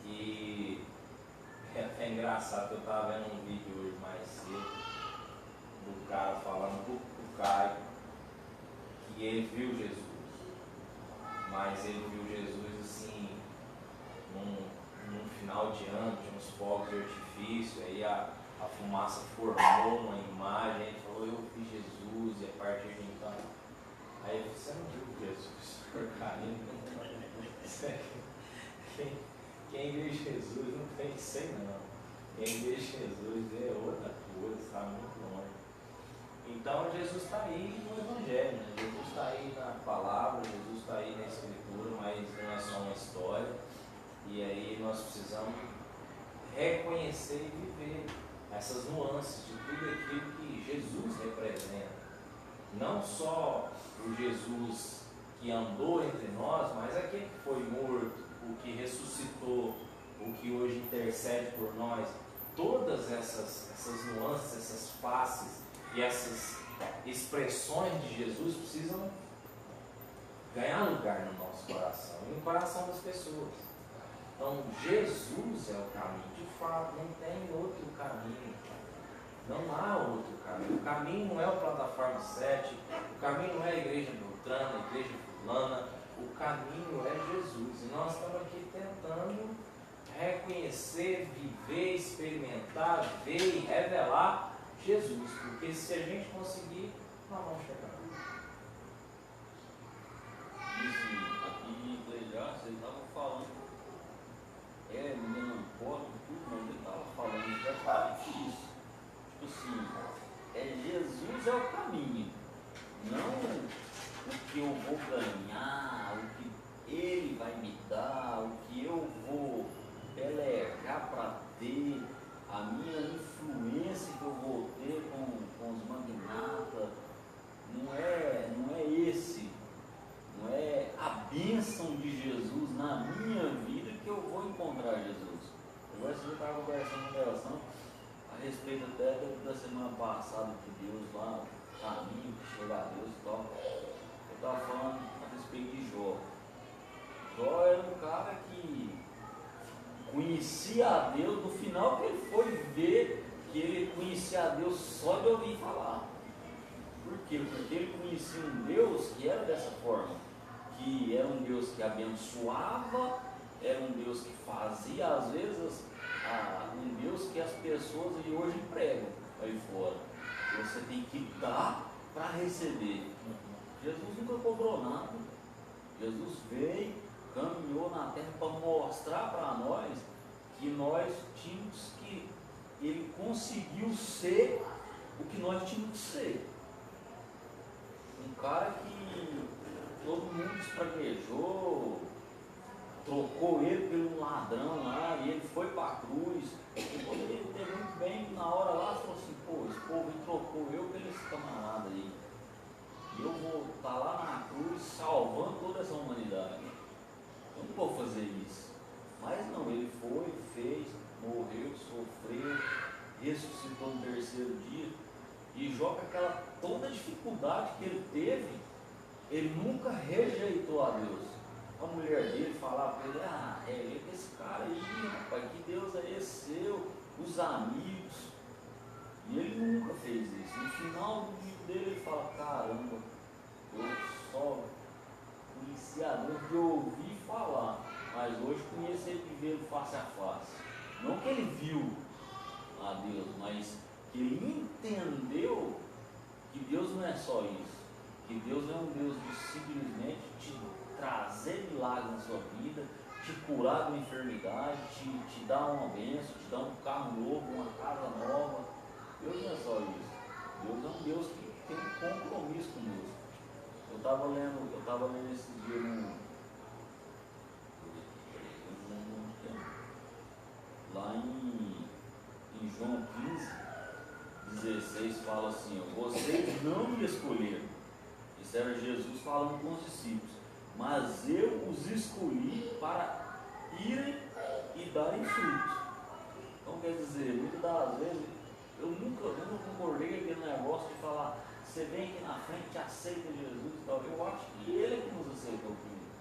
e é até engraçado que eu estava vendo um vídeo hoje mais cedo, do cara falando do Caio, que ele viu Jesus, mas ele viu Jesus assim, num final de ano, tinha uns fogos de artifício, aí a fumaça formou uma imagem, ele falou, eu vi Jesus, e a partir de então, aí eu falei, você não viu Jesus, por carinho, quem vê Jesus não tem isso aí não, quem vê Jesus é outra coisa, está muito longe. Então Jesus está aí no Evangelho, né? Jesus está aí na palavra, Jesus está aí na Escritura, mas não é só uma história. E aí nós precisamos reconhecer e viver essas nuances de tudo aquilo que Jesus representa. Não só o Jesus que andou entre nós, mas aquele que foi morto, o que ressuscitou, o que hoje intercede por nós. todas essas nuances, essas faces e essas expressões de Jesus precisam ganhar lugar no nosso coração e no coração das pessoas. Então, Jesus é o caminho, de fato, não tem outro caminho. Não há outro caminho. O caminho não é o Plataforma 7, o caminho não é a Igreja Beltrana, a Igreja Fulana, o caminho é Jesus. E nós estamos aqui tentando reconhecer, viver, experimentar, ver e revelar Jesus. Porque se a gente conseguir, nós vamos chegar. Isso, aqui em Eclesiastes ele estava falando, melancólico, tudo, mas ele estava falando exatamente isso. Tipo assim, Jesus é o caminho, não o que eu vou ganhar, o que ele vai me dar, o que eu vou pelejar para ter, a minha influência que eu vou ter com os magnatas, não é esse. Não é a bênção de Jesus na minha vida que eu vou encontrar Jesus. Eu estava conversando com relação a respeito até da semana passada de Deus lá, caminho, chegar a Deus e tal. Eu estava falando a respeito de Jó. Jó era um cara que conhecia a Deus, no final que ele foi ver que ele conhecia a Deus só de ouvir falar. Por quê? Porque ele conhecia um Deus que era dessa forma, que era um Deus que abençoava, era um Deus que fazia, às vezes, um Deus que as pessoas de hoje pregam aí fora. Você tem que dar para receber. Jesus nunca cobrou nada. Jesus veio, caminhou na terra para mostrar para nós que nós tínhamos que, ele conseguiu ser o que nós tínhamos que ser. Um cara que todo mundo espraguejou, trocou ele por um ladrão lá, e ele foi para a cruz. Ele poderia ter muito bem, na hora lá, falou assim: pô, esse povo trocou eu pelo esse camarada aí. E eu vou estar lá na cruz salvando toda essa humanidade. Eu não vou fazer isso. Mas não, ele foi, fez, morreu, sofreu, ressuscitou no terceiro dia. E Jó, com aquela toda a dificuldade que ele teve, ele nunca rejeitou a Deus. A mulher dele falava para ele: esse cara aí, rapaz, que Deus é esse seu? Os amigos. E ele nunca fez isso. No final do dia dele ele fala: caramba, eu só conheci a Deus de ouvir falar, mas hoje conheço ele de ver face a face. Não que ele viu a Deus, mas que ele entendeu que Deus não é só isso, que Deus é um Deus de simplesmente te trazer milagre na sua vida, te curar de uma enfermidade, te dar uma bênção, te dar um carro novo, uma casa nova. Deus não é só isso. Deus é um Deus que tem um compromisso conosco. Eu estava lendo esse dia lá em João 15:16 fala assim: vocês não me escolheram. Isso era Jesus falando com os discípulos. Mas eu os escolhi para irem e darem frutos. Então quer dizer, muitas das vezes eu nunca concordei com aquele negócio de falar: você vem aqui na frente, aceita Jesus e tal. Eu acho que ele é que nos aceitou primeiro.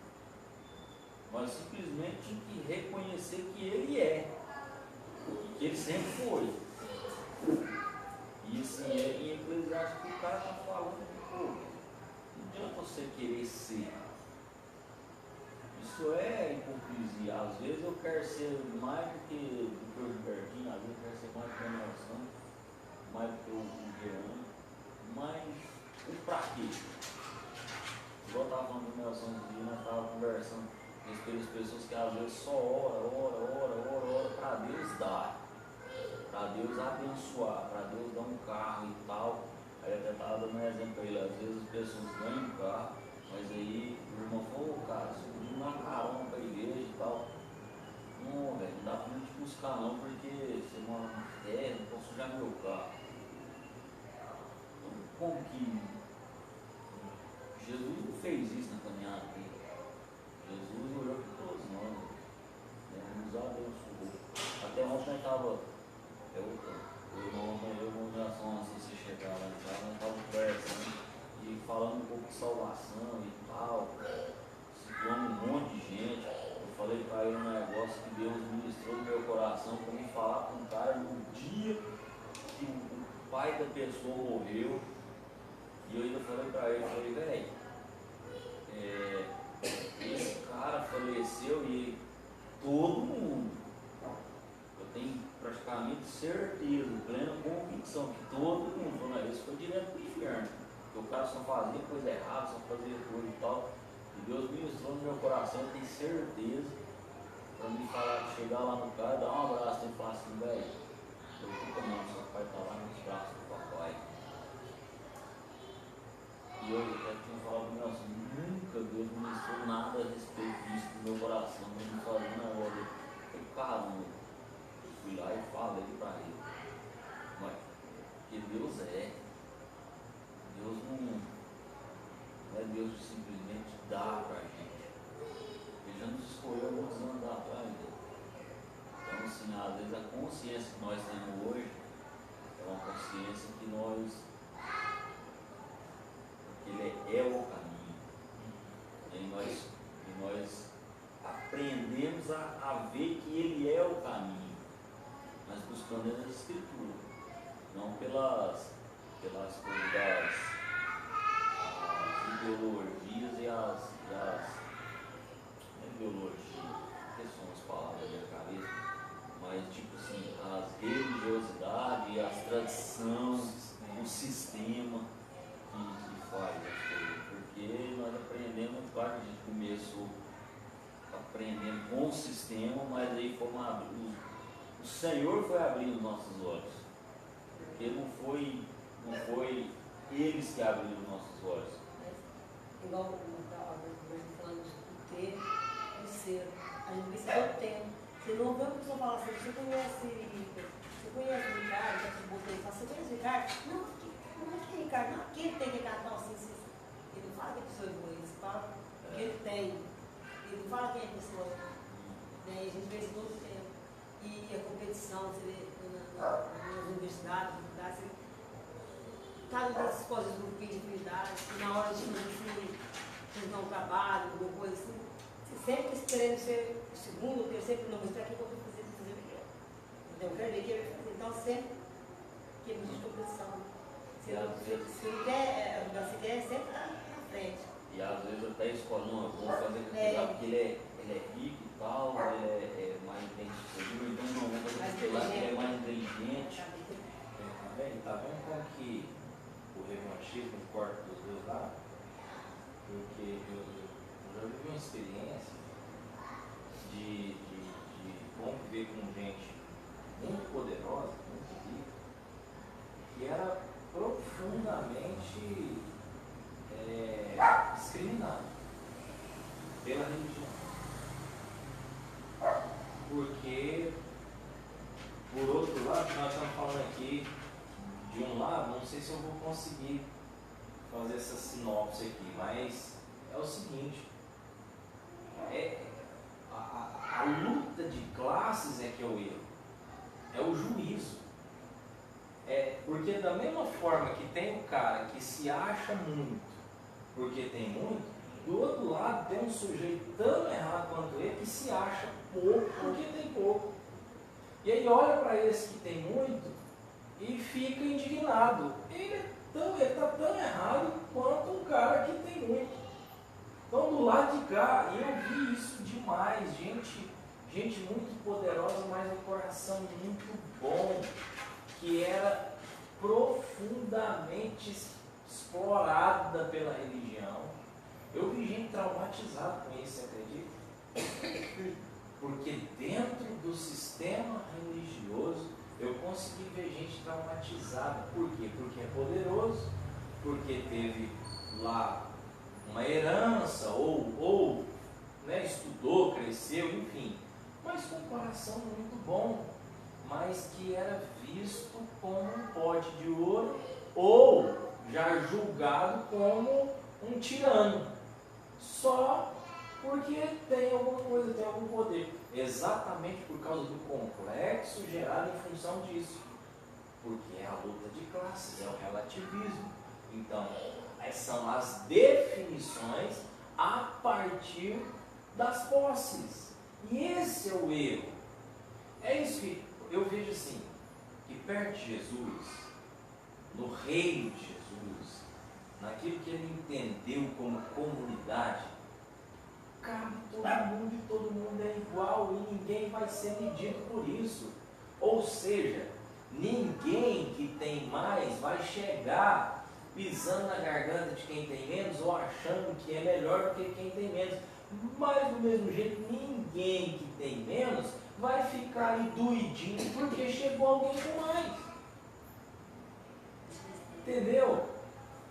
Mas simplesmente tinha que reconhecer que ele é. Que ele sempre foi. E assim, em Eclesiastes o cara está falando de pô, não adianta você querer ser. Isso é hipocrisia. Às vezes eu quero ser mais do que o Gilbertinho, às vezes eu quero ser mais do que o Nelson, mais do que o Jean, mas o pra quê? Igual eu estava falando do Nelson um dia, nós estávamos conversando a respeito das pessoas que às vezes só ora para Deus dar, para Deus abençoar, para Deus dar um carro e tal. Aí eu até estava dando um exemplo para ele: às vezes as pessoas ganham um carro, mas aí o irmão falou: cara, você podia dar uma carona para a igreja e tal. Não, velho, não dá para te buscar não, porque você mora na terra, não posso sujar meu carro. Então, como que Jesus não fez isso na caminhada dele? Jesus olhou para todos nós, né? Nos abençoou. Até ontem nós estávamos O irmão mandou uma oração antes de você chegar lá em casa, nós estávamos conversando e falando um pouco de salvação e tal, situando um monte de gente. Eu falei para ele um negócio que Deus ministrou no meu coração para me falar com um cara no dia que o pai da pessoa morreu. E eu ainda falei para ele, velho, esse cara faleceu e todo mundo, eu tenho praticamente certeza, plena convicção que todo mundo, né, isso foi direto para o inferno, porque o cara só fazia coisa errada, só fazia coisa e tal, e Deus ministrou no meu coração, eu tenho certeza, para me falar, chegar lá no cara, dar um abraço e falar assim, velho, eu tô comendo, seu pai tá lá nos braços do papai. E eu tinha falado para assim, nunca Deus ministrou nada a respeito disso no meu coração, mas me falou na hora. Eu falei, caramba, eu fui lá e falei para ele, mas que Deus Deus não é Deus de simplesmente dar para a gente, Ele já nos escolheu muitos anos atrás. Então assim, às vezes a consciência que nós temos hoje é uma consciência que Ele é o caminho. E nós aprendemos a ver que Ele é o caminho, mas buscando nas Escrituras, não pelas coisas das ideologias e as ideologias, que são as palavras da minha cabeça, mas tipo assim, as religiosidades, as tradições, o sistema que faz as coisas, porque nós aprendemos, claro que a gente começou aprendendo com o sistema, mas aí o Senhor foi abrindo nossos olhos, porque não foi eles que abriram nossos olhos. Igual eu estava falando de ter e ser, a gente precisa do tempo. Você não vê a pessoa falar assim, você conhece o Ricardo, você conhece o Ricardo? Não é que é Ricardo, não é que ele tem que cantar assim, ele não fala que a pessoa é boa, ele fala que ele tem, ele não fala quem é a pessoa, né? A gente vê isso todo o tempo. E a competição, você vê nas universidades, cada dessas coisas, grupinhos de atividade, na hora de fazer um trabalho, alguma coisa assim, você sempre querendo ser o segundo, o terceiro, não, mas está aqui, eu vou fazer melhor. Então, eu quero ver que ele vai fazer. Então, sempre que é muito de competição. Se não quer ajudar, você quer sempre estar na frente. E às vezes até a escola, não, eu vou fazer aquilo porque ele é rico e tal, ele é mais inteligente, então não, vou fazer aquilo lá, ele é mais inteligente. Tá vendo como que o revanchismo corta dos dois lados? Porque eu já vivi uma experiência de conviver com gente muito poderosa, muito rica, que era profundamente discriminado pela religião. Porque, por outro lado, nós estamos falando aqui de um lado, não sei se eu vou conseguir fazer essa sinopse aqui, mas é o seguinte, a luta de classes é que é o erro, é o juízo. Porque da mesma forma que tem o cara que se acha muito porque tem muito, do outro lado tem um sujeito tão errado quanto ele que se acha pouco porque tem pouco. E aí olha para esse que tem muito e fica indignado. Ele está tão errado quanto um cara que tem muito. Então do lado de cá, eu vi isso demais, gente muito poderosa, mas um coração muito bom, que era profundamente explorada pela religião. Eu vi gente traumatizada com isso, você acredita? Porque dentro do sistema religioso eu consegui ver gente traumatizada. Por quê? Porque é poderoso, porque teve lá uma herança, ou né, estudou, cresceu, enfim, mas com um coração muito bom, mas que era visto como um pote de ouro, ou já julgado como um tirano, só Porque tem alguma coisa, tem algum poder. Exatamente por causa do complexo gerado em função disso. Porque é a luta de classes, é o relativismo. Então, são as definições a partir das posses. E esse é o erro. É isso que eu vejo assim, que perto de Jesus, no reino de Jesus, naquilo que ele entendeu como comunidade, cabe todo mundo e todo mundo é igual e ninguém vai ser medido por isso. Ou seja, ninguém que tem mais vai chegar pisando na garganta de quem tem menos ou achando que é melhor do que quem tem menos. Mas do mesmo jeito, ninguém que tem menos vai ficar aí doidinho porque chegou alguém com mais. Entendeu?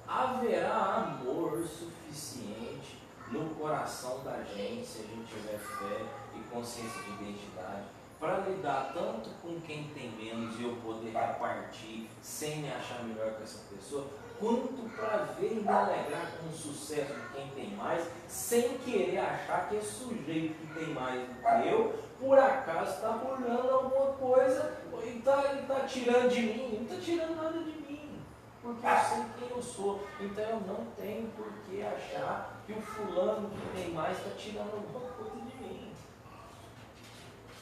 Haverá amor suficiente no coração da gente, se a gente tiver fé e consciência de identidade, para lidar tanto com quem tem menos e eu poder repartir sem me achar melhor que essa pessoa, quanto para ver e me alegrar com o sucesso de quem tem mais, sem querer achar que esse sujeito que tem mais do que eu, por acaso está burlando alguma coisa e está tirando de mim. Não está tirando nada de mim, porque eu sei quem eu sou. Então eu não tenho por que achar que o fulano que tem mais está tirando alguma coisa de mim.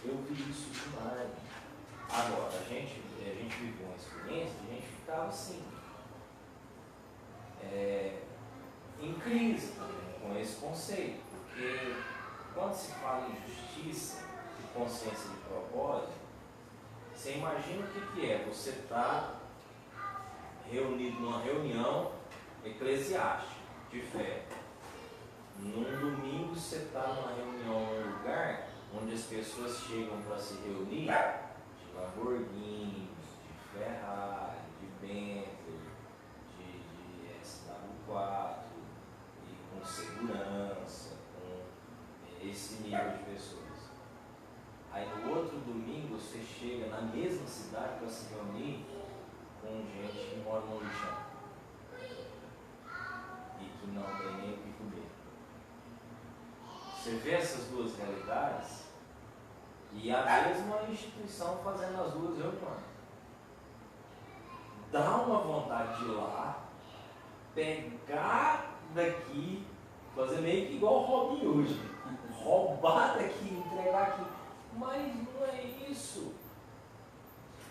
Eu vi isso demais. Agora, a gente viveu uma experiência, a gente ficava assim, em crise também com esse conceito, porque quando se fala em justiça e consciência de propósito, você imagina o que é você estar reunido numa reunião eclesiástica de fé. Num domingo você está numa reunião num lugar onde as pessoas chegam para se reunir de Lamborghini, de Ferrari, de Bentley, de SW4, e com segurança, com esse nível de pessoas. Aí no outro domingo você chega na mesma cidade para se reunir com gente que mora no lixão e que não tem nem o que comer. Você vê essas duas realidades e a mesma instituição fazendo as duas reuniões. Dá uma vontade de ir lá, pegar daqui, fazer meio que igual o Robin Hood, roubar daqui, entregar aqui. Mas não é isso.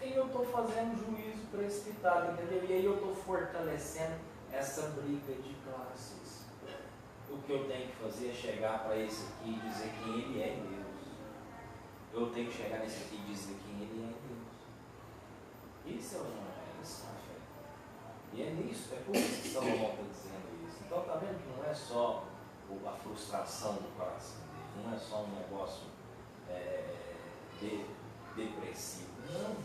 E eu estou fazendo juízo precipitado, entendeu? E aí eu estou fortalecendo essa briga de classes. O que eu tenho que fazer é chegar para esse aqui e dizer quem ele é em Deus. Eu tenho que chegar nesse aqui e dizer quem ele é em Deus. Isso é o evangelho, isso é a fé. E é nisso, é por isso que Salomão está dizendo isso. Então está vendo que não é só a frustração do coração dele, não é só um negócio depressivo. Não.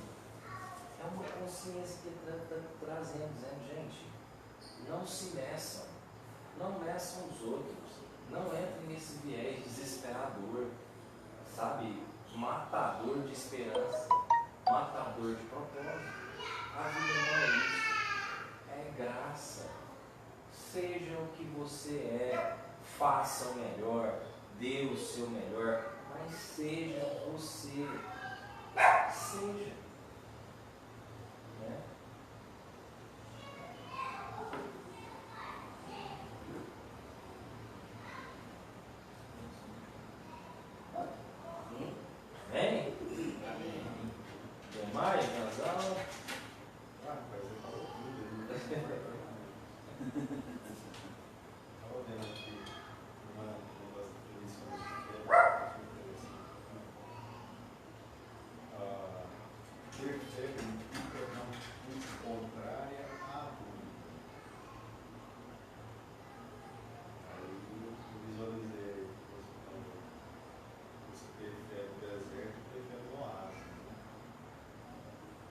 É uma consciência que ele está trazendo, dizendo, gente, não se meçam, não meçam os outros, não entrem nesse viés desesperador, sabe, matador de esperança, matador de propósito. A vida não é isso, é graça. Seja o que você é, faça o melhor, dê o seu melhor, mas seja você, seja. Vem? Tem mais? Razão? Você falou tudo aí. Estava vendo aqui uma das definições de fé, ter fé implica uma atitude contrária à dúvida. Aí eu visualizei o que você falou. Você ter fé no deserto e ter fé no oásis. Né?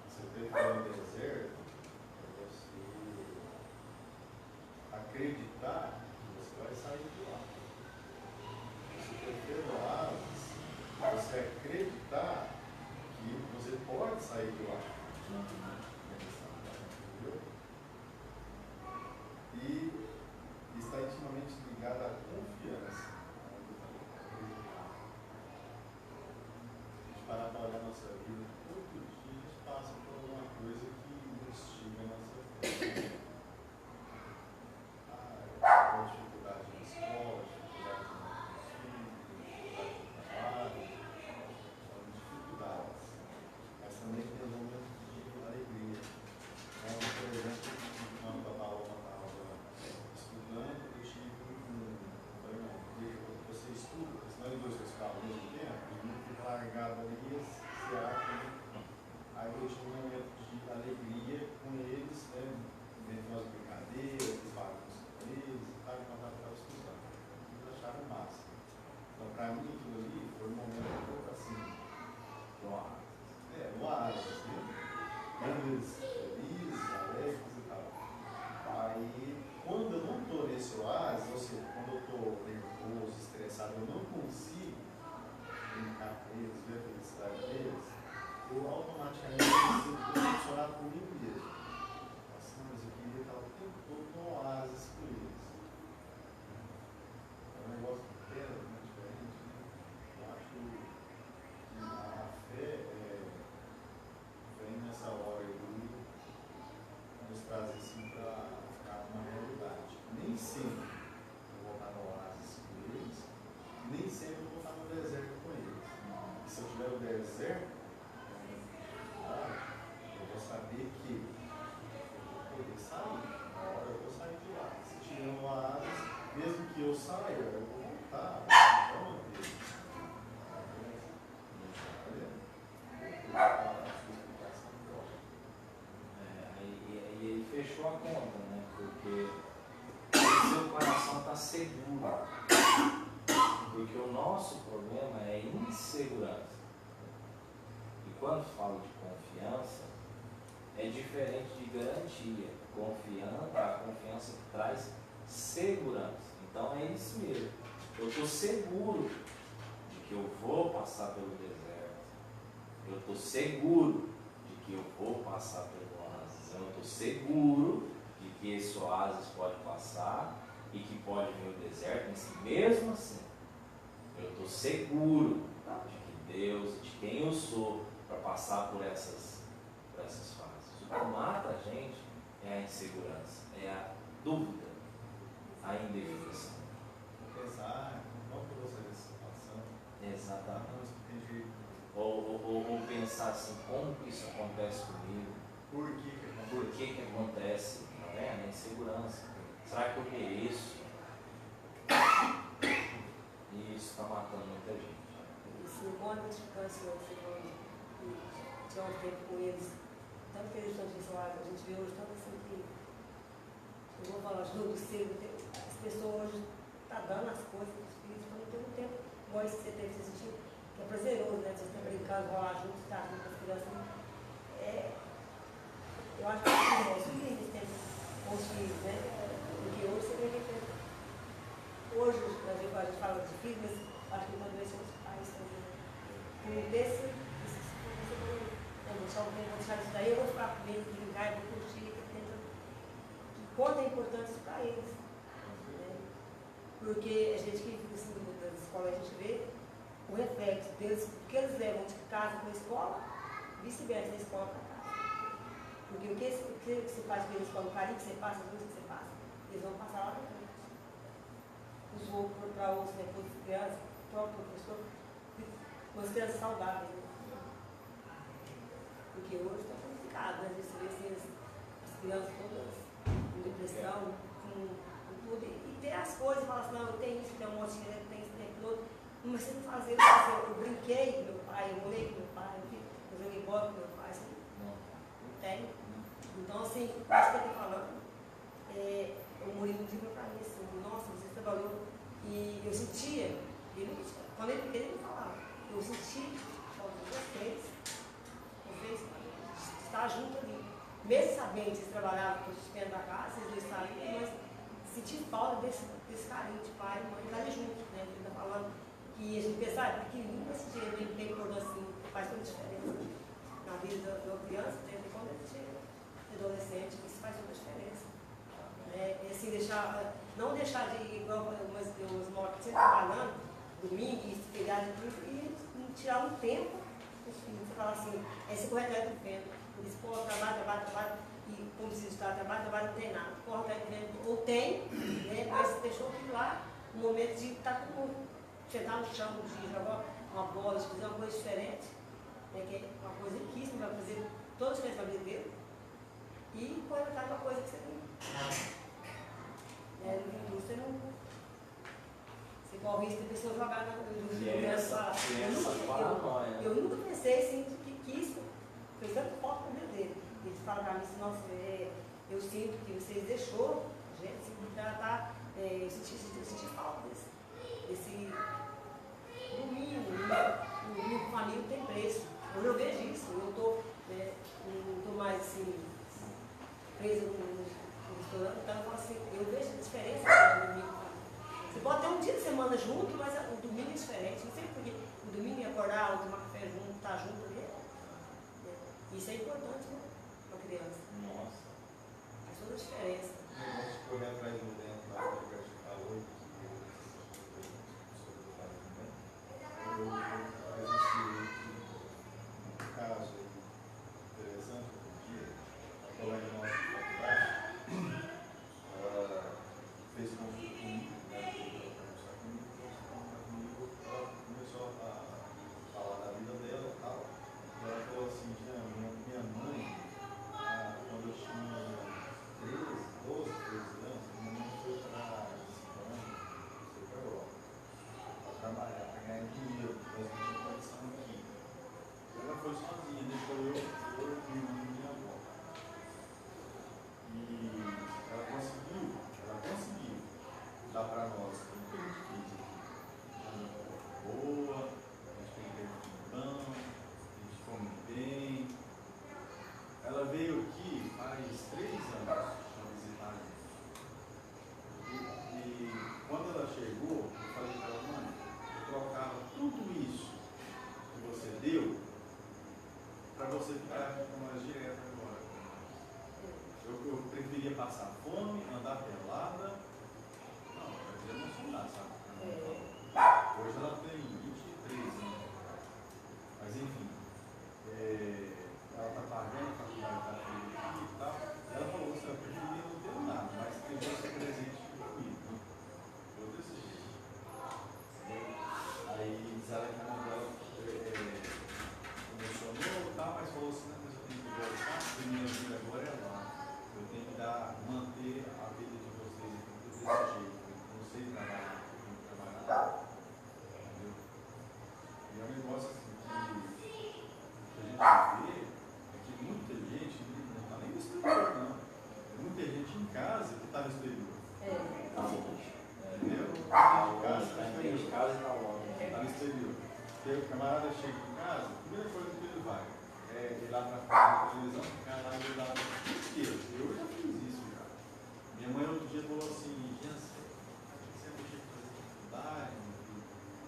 Você ter fé no deserto é você acreditar que você vai sair de lá. Você ter fé no oásis, você acreditar que você pode sair de lá. Entendeu? E está intimamente ligado à confiança. eles felizes, alegres e tal. Aí, quando eu não estou nesse oásis, ou seja, quando eu estou nervoso, estressado, eu não consigo brincar com eles, ver a felicidade deles, eu automaticamente sinto decepcionado comigo mesmo. Assim, mas eu queria estar o tempo todo no oásis com eles. É um negócio pequeno, né, diferente. Né? Eu acho que a fé vem nessa hora aí nos trazer assim para uma realidade. Nem sempre eu vou estar no oásis com eles, nem sempre eu vou estar no deserto com eles. E se eu estiver no deserto, eu vou saber que eu vou poder sair. Na hora eu vou sair de lá. Se estiver no oásis, mesmo que eu saia, eu vou voltar. Então, E ele fechou a conta, né? Porque o seu coração está seguro. Porque o nosso problema é insegurança. E quando falo de confiança, é diferente de garantia. A confiança que traz segurança. Então é isso mesmo. Eu estou seguro de que eu vou passar pelo deserto. Eu estou seguro de que eu vou passar pelo oásis. Eu estou seguro de que esse oásis pode passar e que pode vir o deserto, mas mesmo assim, eu estou seguro de que Deus, de quem eu sou, para passar por essas fases. O que mata a gente é a insegurança, é a dúvida, a indefinição. Apesar, não que eu gostaria dessa situação, Exatamente. não tem jeito. Ou pensar assim, como que isso acontece comigo? Por que que acontece? Por que acontece? Tá vendo? A insegurança. Será que eu mereço? E isso está matando muita gente. Isso não pode identificar esse outro segundo. Tinha um tempo com eles, tanto que eles estão dizendo, a gente vê hoje tanto assim que, eu vou falar de novo cedo, as pessoas hoje estão dando as coisas para os filhos, então não tem um tempo igual esse que você teve, você sentiu, que é prazeroso, né? Vocês estão brincando, rolar junto, estar junto com as crianças. Eu acho que é isso que eles têm com os filhos, né? Porque hoje você vê que hoje a gente fala de filhos, mas acho que quando são os pais também. Por desse, eu vou deixar isso daí, eu vou ficar com eles, brincar, eu vou curtir, quanto é importante isso para eles. Né? Porque a gente que fica assim, das escolas, a gente vê o reflexo deles, o que eles levam de casa para a escola, vice-versa, da escola para casa. Porque o que você faz com eles, com o carinho que você passa, as coisas que você passa, eles vão passar lá na frente. Os outros para outros, né, para as crianças, o próprio professor, com as crianças saudáveis. Né? Porque hoje está complicado, né? Você vê assim, as crianças todas com depressão, com tudo, e ter as coisas, falar assim, não, eu tenho isso, tenho um monte de dinheiro, tenho isso, tenho aquilo outro. Mas você não fazer isso, eu brinquei com meu pai, eu morei com meu pai, eu joguei bola com meu pai, assim, não tem. Então, assim, isso que eu estou falando, o Murilo disse para mim assim, nossa, você trabalhou, e eu sentia, quando ele me falava, eu senti, vocês estar junto ali. Mesmo sabendo que vocês trabalhavam com o sustento da casa, vocês dois saíram, mas senti falta desse carinho de pai e mãe estarem juntos, né? Ele está falando que a gente pensava pequenininho, mas esse dinheiro tem assim, faz toda a diferença na vida da criança, né? Quando ele chega adolescente, isso faz toda a diferença. E assim, não deixar de, igual os mortos sempre trabalhando, domingo, e pegar de tudo, e tirar um tempo, você fala assim, esse correto do vento, eles correm, trabalham, e como se está, trabalho, não tem nada, corre atrás do vento, ou tem, né, mas deixou aquilo lá, um momento de estar com o mundo, sentar no chão, de jogar uma bola, de fazer uma coisa diferente, né, que é uma coisa riquíssima, vai fazer toda a diferença na vida dele, e correr atrás de uma coisa que você não. Indústria não. Você corre risco de pessoa jogar na eu nunca pensei assim que isso fez tanto falta na vida dele. Eles falam para mim assim, nossa, eu sinto que vocês deixou, gente, eu senti falta desse domingo, família tem preço. Hoje eu vejo isso, eu estou não tô mais assim, presa no restaurante, então eu falo assim, eu vejo a diferença do domingo. Você pode ter um dia de semana junto, mas o domingo é diferente. Não sei porque o domingo é acordar, tomar café junto, estar junto ali. Isso é importante, né? Para a criança. Nossa. Faz toda a diferença. Vamos correr atrás do dentro da hora que a gente falou. Eu presenciei um caso interessante outro dia. Uma colega nossa de faculdade, ela fez consulta comigo, né? Ela começou a falar da vida dela e tal. E ela falou assim, minha mãe, quando eu tinha 12, 13 anos, minha mãe foi para Espanha, foi para a Europa, para trabalhar, para ganhar dinheiro, mas não tinha condição aqui. Ela foi sozinha, deixou eu e minha avó. E ela conseguiu dar para nós tudo que a gente quis aqui. Uma boa, a gente tem tempo bom, a gente come bem. Ela veio aqui faz 3 anos para visitar a gente. E quando ela chegou, eu falei para ela, mãe, eu trocava tudo isso que você deu para você ficar aqui com nós direto agora. Eu preferia passar fome, andar pelada. Não, eu não sou nada, sabe? Hoje ela tem 23 anos. Mas enfim, ela está pagando a faculdade da filha aqui e tal. Ela falou assim, eu preferia não ter nada, mas ter você presente comigo. Eu desse jeito. Aí diz ela que a mãe dela emocionou e tal, mas falou assim, não, mas eu tenho que voltar, porque minha vida agora é lá. Eu tenho que manter a vida de vocês aqui desse jeito. Eu não sei trabalhar, eu tenho que trabalhar. Entendeu? E é um negócio assim que a gente vê é que muita gente não está nem no exterior, não. Muita gente em casa que está no exterior. Entendeu? Tem gente em casa que está longe. Está no exterior. Porque o camarada chega em casa, a primeira coisa que ele vai é ir lá para a televisão, ficar lá e lá inteiro. Eu já fiz isso já. Minha mãe outro dia falou assim, Jensen, você vai ter que fazer faculdade,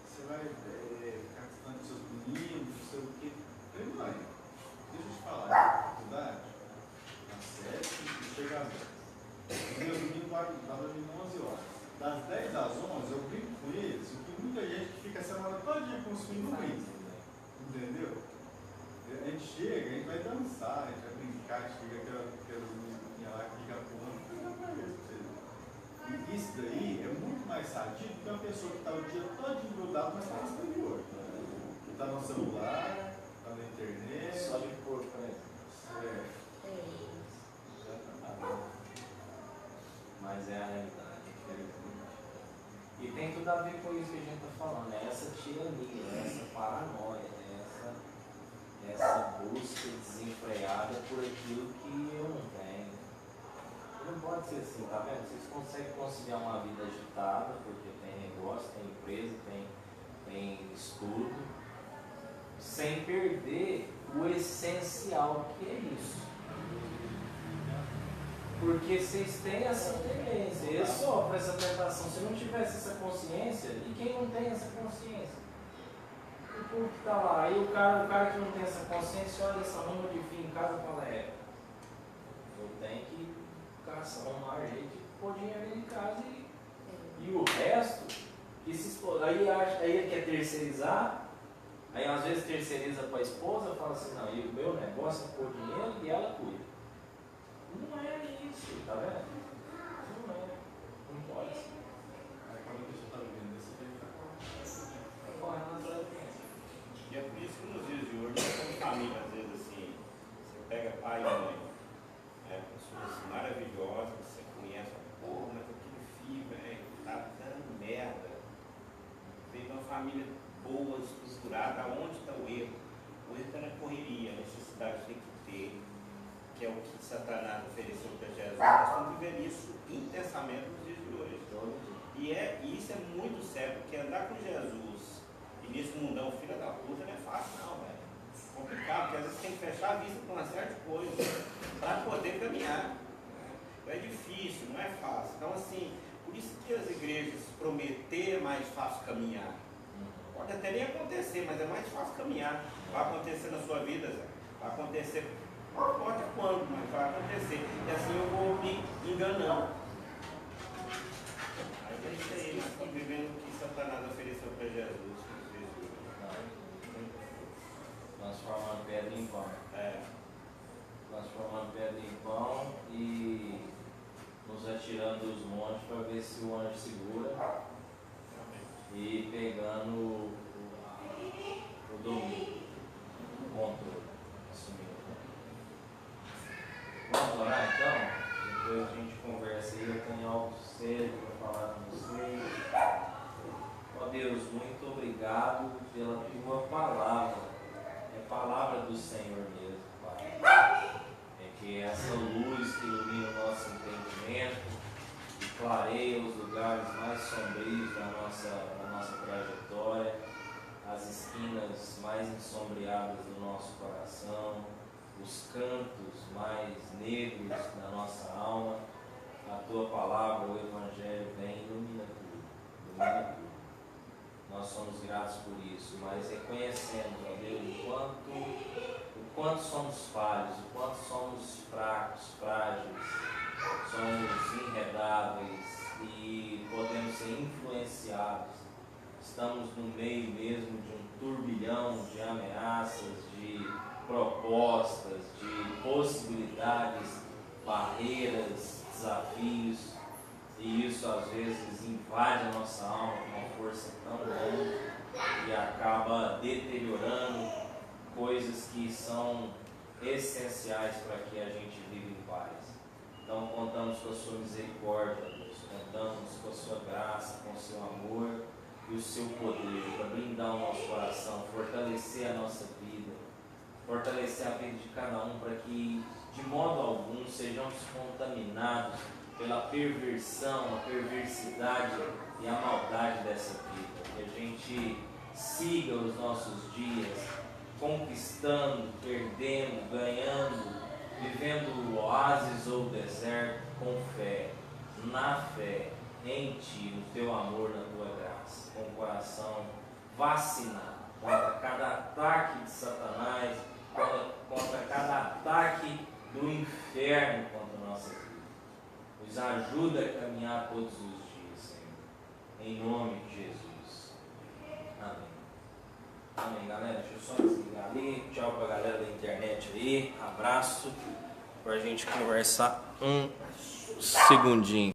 você vai ficar distante dos seus meninos, não sei o quê. Eu falei, mãe, deixa eu te falar, faculdade, às 7 e chega às 10. Meu domingo está dormindo 11 horas. Das 10 às 11 eu brinco com eles, o que muita gente fica a semana toda com os filhos no brinco. Entendeu? A gente chega, a gente vai dançar, a gente vai brincar, a gente fica aquelas menininhas lá que fica pulando. E isso daí é muito mais sadio do que uma pessoa que está o dia todo grudado, mas está no exterior. Está no celular, está na internet. Só de corpo, né? Mas é a realidade, infelizmente. E tem tudo a ver com isso que a gente está falando, né? Essa tirania, essa paranoia, essa busca desenfreada por aquilo que eu não tenho. Não pode ser assim, tá vendo? Vocês conseguem conciliar uma vida agitada, porque tem negócio, tem empresa, tem estudo, sem perder o essencial que é isso. Porque vocês têm essa tendência, eles sofrem essa tentação. Se não tivesse essa consciência, e quem não tem essa consciência? O povo que está lá, aí o cara que não tem essa consciência, olha essa ruma de fio em casa e fala, eu tenho que arrumar jeito de pôr dinheiro em casa e o resto, que se exploda. Aí ele quer terceirizar, aí às vezes terceiriza para a esposa, fala assim, não, e o meu negócio é pôr dinheiro e ela cuida. Não é isso, tá vendo? Não é, não pode ser. Aí quando a pessoa está vivendo desse jeito, Tá correndo atrás do tempo. E é por isso que nos dias de hoje, nós somos família, às vezes assim, você pega pai e mãe, pessoas maravilhosas, você conhece, porra, mas aquele filho, velho, tá dando merda. Veio de uma família boa, estruturada, aonde está o erro? O erro está na correria, a necessidade tem que ter, que é o que Satanás ofereceu para Jesus. Nós estamos vivendo isso intensamente nos dias de hoje. E isso é muito sério, porque andar com Jesus e nesse mundão, filha da puta, não é fácil não, velho. complicado, porque às vezes tem que fechar a vista com uma série de coisas para poder caminhar. Né? É difícil, não é fácil. Então, assim, por isso que as igrejas prometer é mais fácil caminhar. Pode até nem acontecer, mas é mais fácil caminhar. Vai acontecer na sua vida, Zé. Vai acontecer, não importa quando, mas vai acontecer. E assim eu vou me enganando. Aí é isso aí, nós estamos vivendo o que Satanás ofereceu para Jesus. Transformando pedra em pão. Transformando pedra em pão e nos atirando dos montes para ver se o anjo segura e pegando o domínio, o controle, assumindo. Vamos orar então? Depois a gente conversa aí, eu tenho algo sério para falar com vocês. Ó Deus, muito obrigado pela tua palavra. É palavra do Senhor mesmo, Pai. É que essa luz que ilumina o nosso entendimento e clareia os lugares mais sombrios da nossa trajetória, as esquinas mais ensombreadas do nosso coração, os cantos mais negros da nossa alma. A tua palavra, o Evangelho, vem e ilumina tudo. Ilumina tudo. Nós somos gratos por isso, mas reconhecendo, ó Deus, o quanto somos falhos, o quanto somos fracos, frágeis, somos enredáveis e podemos ser influenciados. Estamos no meio mesmo de um turbilhão de ameaças, de propostas, de possibilidades, barreiras, desafios. E isso às vezes invade a nossa alma com uma força tão grande e acaba deteriorando coisas que são essenciais para que a gente viva em paz. Então contamos com a sua misericórdia, Deus, contamos com a sua graça, com o seu amor e o seu poder para blindar o nosso coração, fortalecer a nossa vida, fortalecer a vida de cada um para que de modo algum sejamos contaminados pela perversão, a perversidade e a maldade dessa vida. Que a gente siga os nossos dias conquistando, perdendo, ganhando, vivendo o oásis ou o deserto com fé, na fé, em Ti, no Teu amor, na Tua graça, com o coração vacinado contra cada ataque de Satanás, contra cada ataque do inferno contra a nossa vida. Nos ajuda a caminhar todos os dias, Senhor. Em nome de Jesus. Amém. Amém, galera. Deixa eu só desligar ali. Tchau pra galera da internet aí. Abraço. Pra gente conversar um segundinho.